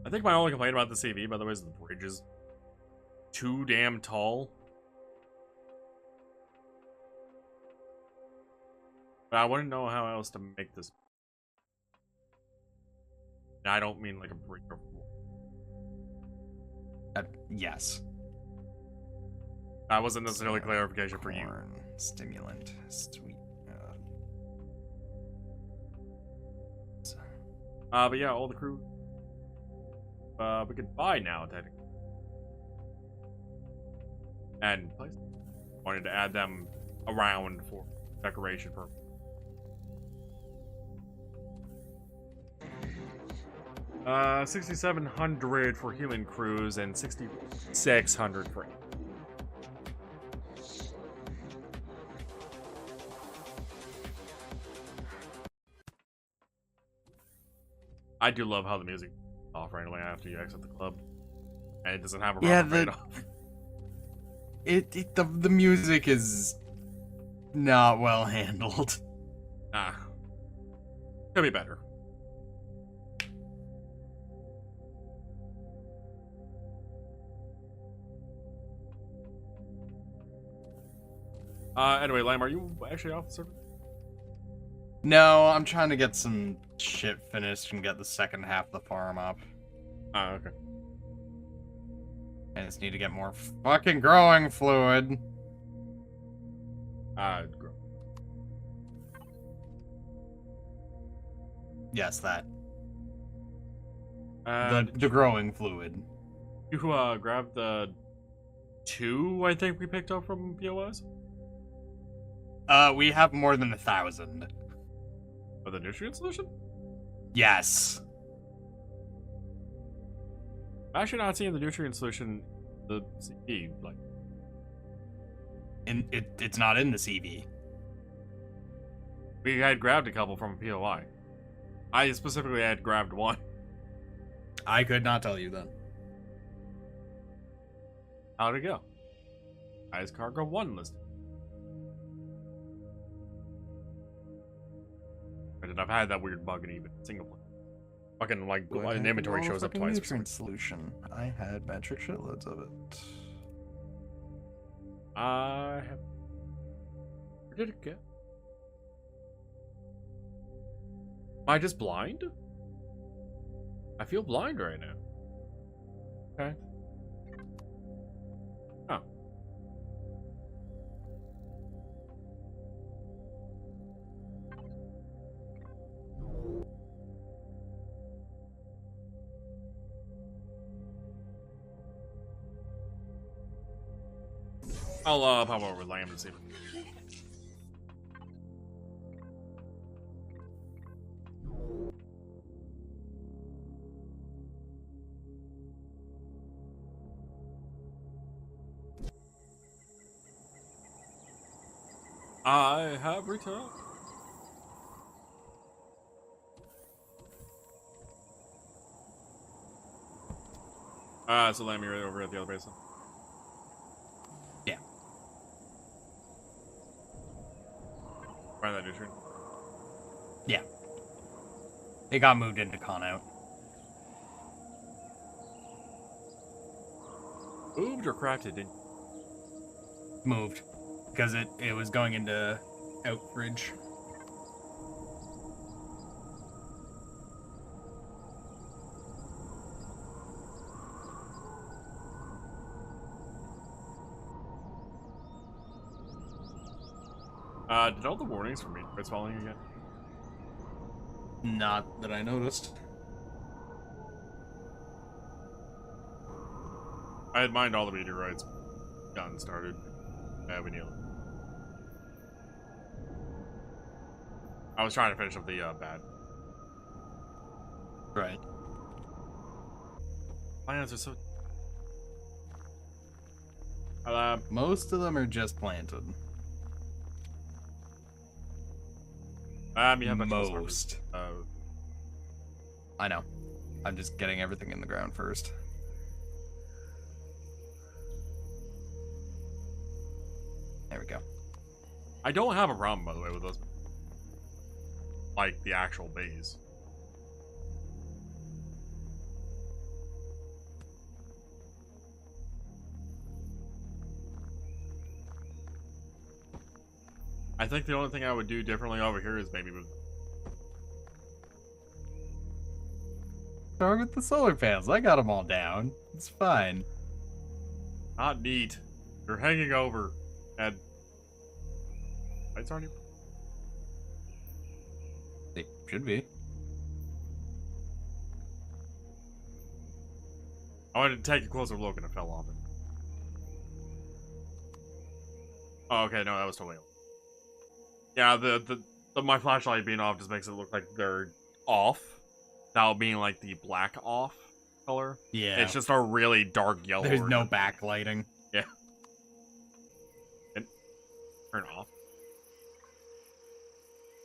I think my only complaint about the CV, by the way, is the bridge is too damn tall. But I wouldn't know how else to make this. And I don't mean like a bridge or floor. Yes. That wasn't necessarily clarification for you. Corn, stimulant, sweet. But yeah, all the crew. We could buy now, technically. And place. Wanted to add them around for decoration purposes. Uh, 6,700 for human crews and 6,600 for. I do love how the music off right away after you exit the club, and it doesn't have a Yeah, right off. The music is not well handled. Could be better. Anyway, Lamb, are you actually off the server? No, I'm trying to get some shit finished and get the second half of the farm up. Oh, okay. I just need to get more fucking growing fluid. Grow. Yes, that. Did The growing fluid. you grab the 2 I think we picked up from POS? We have more than 1,000. Of the nutrient solution? Yes. I'm actually not seeing the nutrient solution the CV, like. And it's not in the CV. We had grabbed a couple from POI. I specifically had grabbed one. I could not tell you then. How'd it go? Highest cargo 1 listed. I've had that weird bug in even single player. Fucking like an inventory shows up twice. Nutrient solution. I had metric shitloads of it. I have. Where did it go? Am I just blind? I feel blind right now. Okay. Oh. I'll pop over with Lamb and see. I have returned. So Lamb, you're over at the other basin. Yeah. Find that nutrient. Yeah. It got moved into con out. Moved or crafted? Didn't Moved. Because it was going into Outbridge. Did all the warnings for meteorites falling again? Not that I noticed. I had mined all the meteorites. Gotten started. Avenue. I was trying to finish up the bad. Right. Plants are so. Most of them are just planted. You have Most. I know. I'm just getting everything in the ground first. There we go. I don't have a problem, by the way, with those. Like, the actual base. I think the only thing I would do differently over here is maybe move. Start with the solar panels. I got them all down. It's fine. Not neat. You're hanging over. And lights aren't even. They should be. I wanted to take a closer look and it fell off it. Oh, okay, no, that was totally. Yeah, the my flashlight being off just makes it look like they're off. Now being like the black off color. Yeah. It's just a really dark yellow. There's no backlighting. Yeah. And turn off.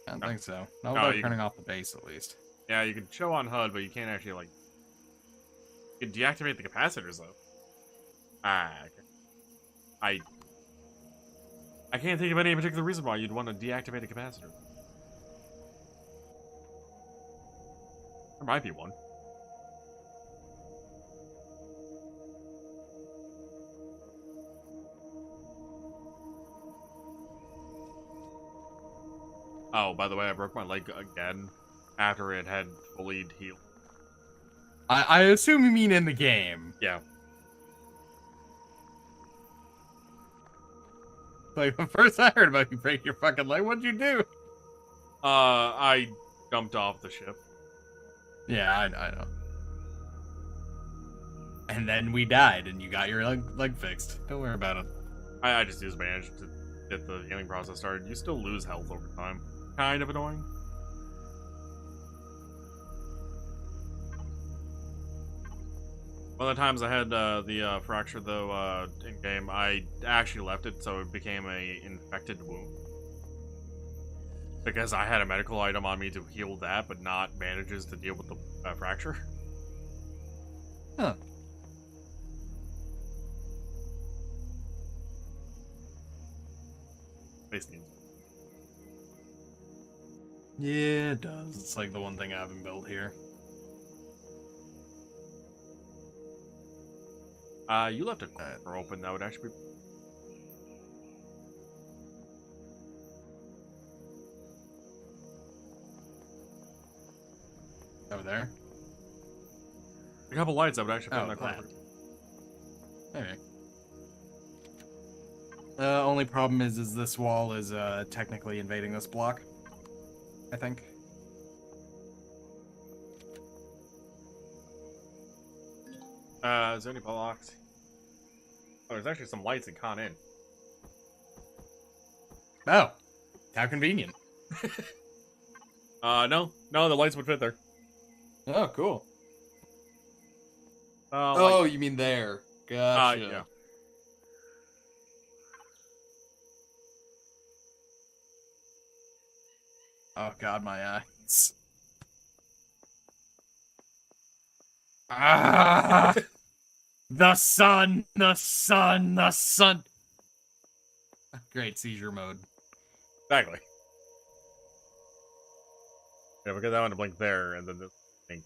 I don't think so. Not No, without you turning off the base, at least. Yeah, you can show on HUD, but you can't actually like. You can deactivate the capacitors though. Okay. I can't think of any particular reason why you'd want to deactivate a capacitor. There might be one. Oh, by the way, I broke my leg again after it had fully healed. I assume you mean in the game. Yeah. Like, when first I heard about you break your fucking leg, what'd you do? I jumped off the ship. Yeah, I know. And then we died, and you got your leg fixed. Don't worry about it. I just used bandage to get the healing process started. You still lose health over time. Kind of annoying. One of the times I had the fracture, though, in-game, I actually left it so it became a infected wound. Because I had a medical item on me to heal that, but not bandages to deal with the fracture. Huh. Space needs. Yeah, it does. It's like the one thing I haven't built here. You left a door open. That would actually be. Over there? A couple lights. I would actually put in that that. corner. Maybe. Only problem is this wall is technically invading this block. I think. Is there any blocks? Oh, there's actually some lights in Con Inn. Oh, how convenient. No, the lights would fit there. Oh, cool. Oh, you mean there? Gotcha. yeah. Oh god, my eyes. Ah! The sun! The sun! The sun! Great seizure mode. Exactly. Yeah, we get that one to blink there, and then this thing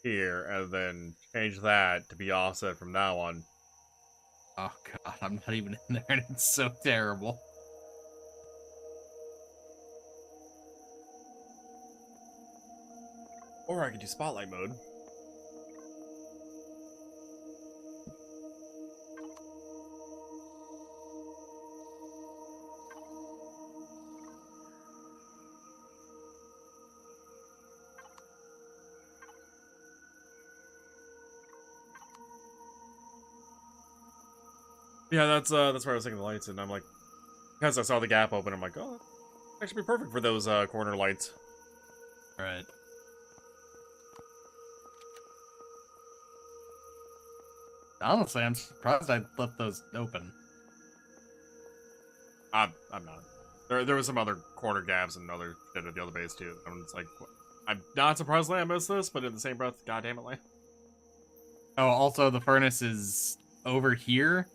here, and then change that to be offset from now on. Oh god, I'm not even in there, and it's so terrible. Or I could do spotlight mode. Yeah, that's where I was thinking the lights, and I'm like, because I saw the gap open, I'm like, oh, that should be perfect for those corner lights. Right. Honestly, I'm surprised I left those open. I'm not. There was some other corner gaps and other shit at the other base too. And it's like, I'm not surprised I missed this, but in the same breath, goddamn it, Lamb. Oh, also, the furnace is over here.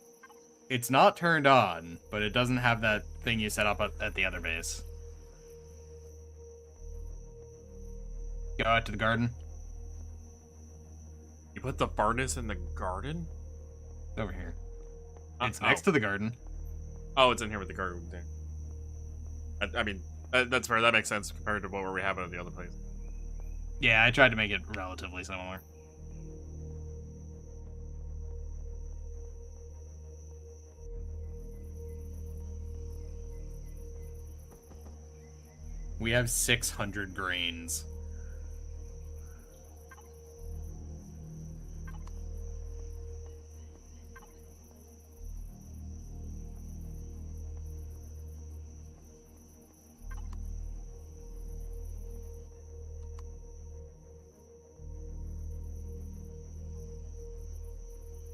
It's not turned on, but it doesn't have that thing you set up at the other base. Go out to the garden. You put the furnace in the garden? It's over here. It's Oh. next to the garden. Oh, it's in here with the garden. I mean, that's fair. That makes sense compared to what we have at the other place. Yeah, I tried to make it relatively similar. We have 600 grains.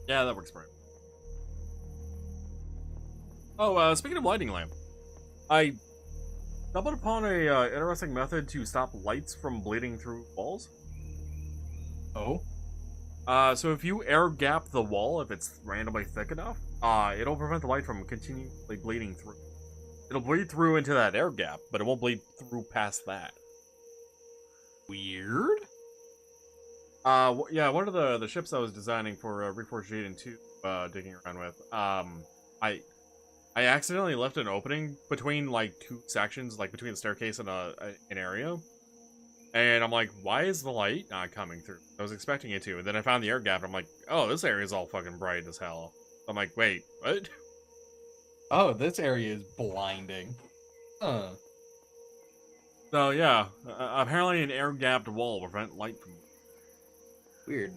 Yeah, that works for it. Oh, speaking of lighting lamp, I stumbled upon a interesting method to stop lights from bleeding through walls. Oh? So if you air gap the wall, if it's randomly thick enough, it'll prevent the light from continually bleeding through. It'll bleed through into that air gap, but it won't bleed through past that. Weird? Yeah, one of the ships I was designing for Reforged Jade and 2, digging around with, I accidentally left an opening between, like, two sections, like, between the staircase and an area. And I'm like, why is the light not coming through? I was expecting it to, and then I found the air gap, and I'm like, oh, this area's all fucking bright as hell. I'm like, wait, what? Oh, this area is blinding. Huh. So, yeah, apparently an air-gapped wall will prevent light from... Weird.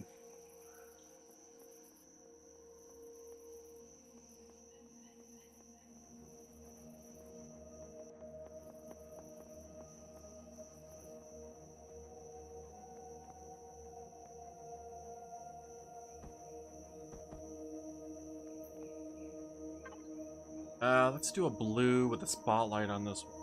Let's do a blue with a spotlight on this one.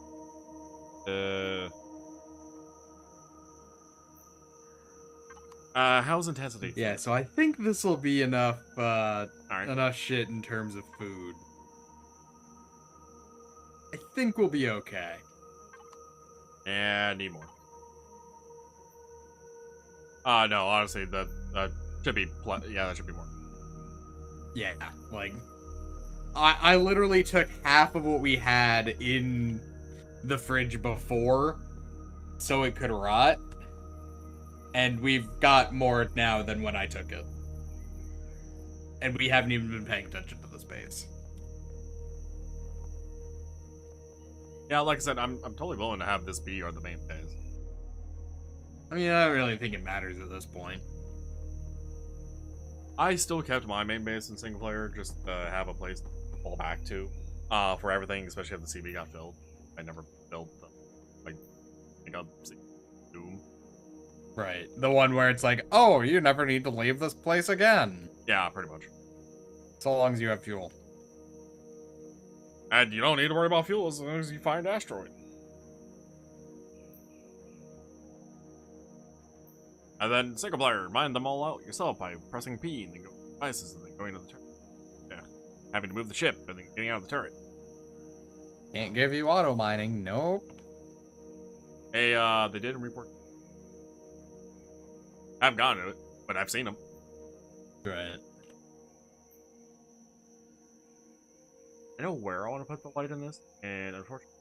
How's intensity? Yeah, so I think this will be enough, Alright. enough shit in terms of food. I think we'll be okay. Yeah, need more. No, honestly, that should be, yeah, that should be more. Yeah, like, I literally took half of what we had in the fridge before, so it could rot. And we've got more now than when I took it. And we haven't even been paying attention to the space. Yeah, like I said, I'm totally willing to have this be the main base. I mean, I don't really think it matters at this point. I still kept my main base in single player just to have a place to fall back to for everything, especially if the CB got filled. I never built the, like, Doom. Right. The one where it's like, oh, you never need to leave this place again. Yeah, pretty much. So long as you have fuel. And you don't need to worry about fuel as long as you find asteroid. And then single player, mine them all out yourself by pressing P and then go to devices and then going to the turret. Yeah. Having to move the ship and then getting out of the turret. Can't give you auto mining. Nope. Hey, they did report. I haven't gone to it, but I've seen them. Right. I know where I want to put the light in this, and unfortunately.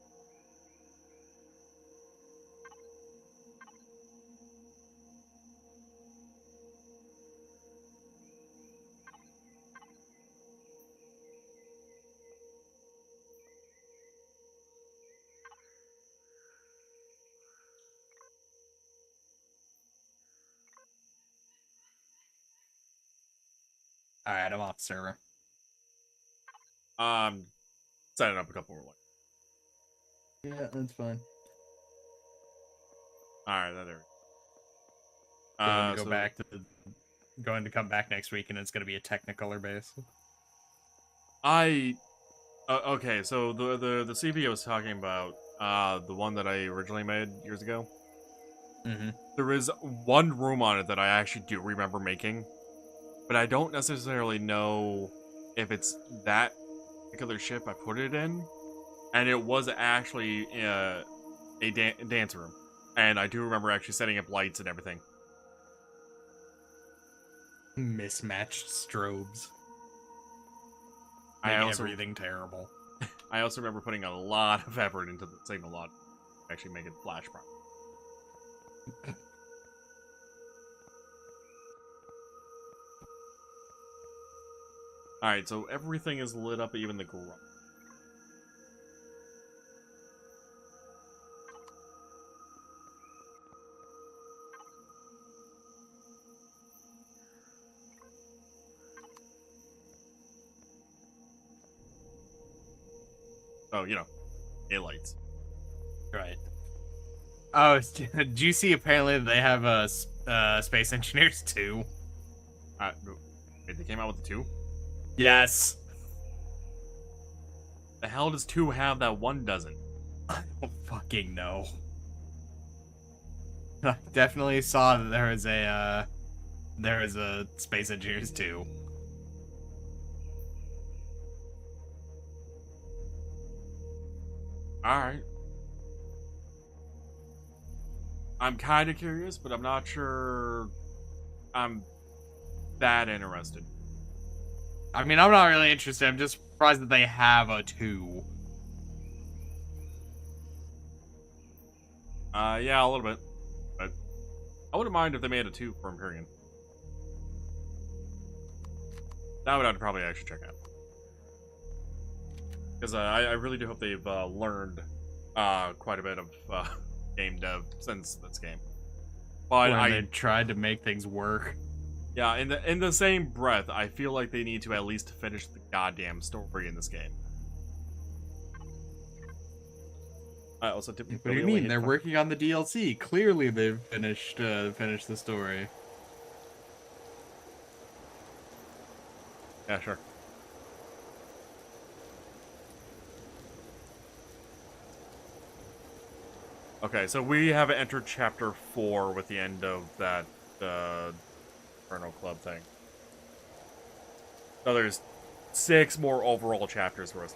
Alright, I'm off server. Setting up a couple more lights. Yeah, that's fine. Alright, that there. Going to come back next week, and it's going to be a Technicolor base. Okay, so the CB I was talking about, the one that I originally made years ago. Mm-hmm. There is one room on it that I actually do remember making, but I don't necessarily know if it's that particular ship I put it in, and it was actually a dance room, and I do remember actually setting up lights and everything. Mismatched strobes. I also everything terrible. I also remember putting a lot of effort into the signal lot to actually make it flash properly. Alright, so everything is lit up, even the garage. Oh, you know, daylights. Right. Oh, did you see apparently they have Space Engineers too? Wait, they came out with the 2? Yes. The hell does 2 have that 1 doesn't? I don't fucking know. I definitely saw that there was a Space Engineers 2. Alright. I'm kind of curious, but I'm not sure I'm that interested. I mean, I'm not really interested. I'm just surprised that they have a 2. Yeah, a little bit. But I wouldn't mind if they made a 2 for Empyrion. That would have to probably actually check out. Because I really do hope they've learned quite a bit of game dev since this game. But they tried to make things work. Yeah, in the same breath, I feel like they need to at least finish the goddamn story in this game. I also What do you mean? They're working on the DLC. Clearly, they've finished the story. Yeah, sure. Okay, so we have entered chapter 4 with the end of that Inferno Club thing. So there's 6 more overall chapters for us.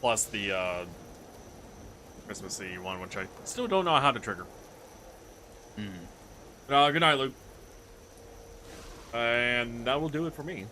Plus the Christmas Eve one, which I still don't know how to trigger. Good night, Luke. And that will do it for me.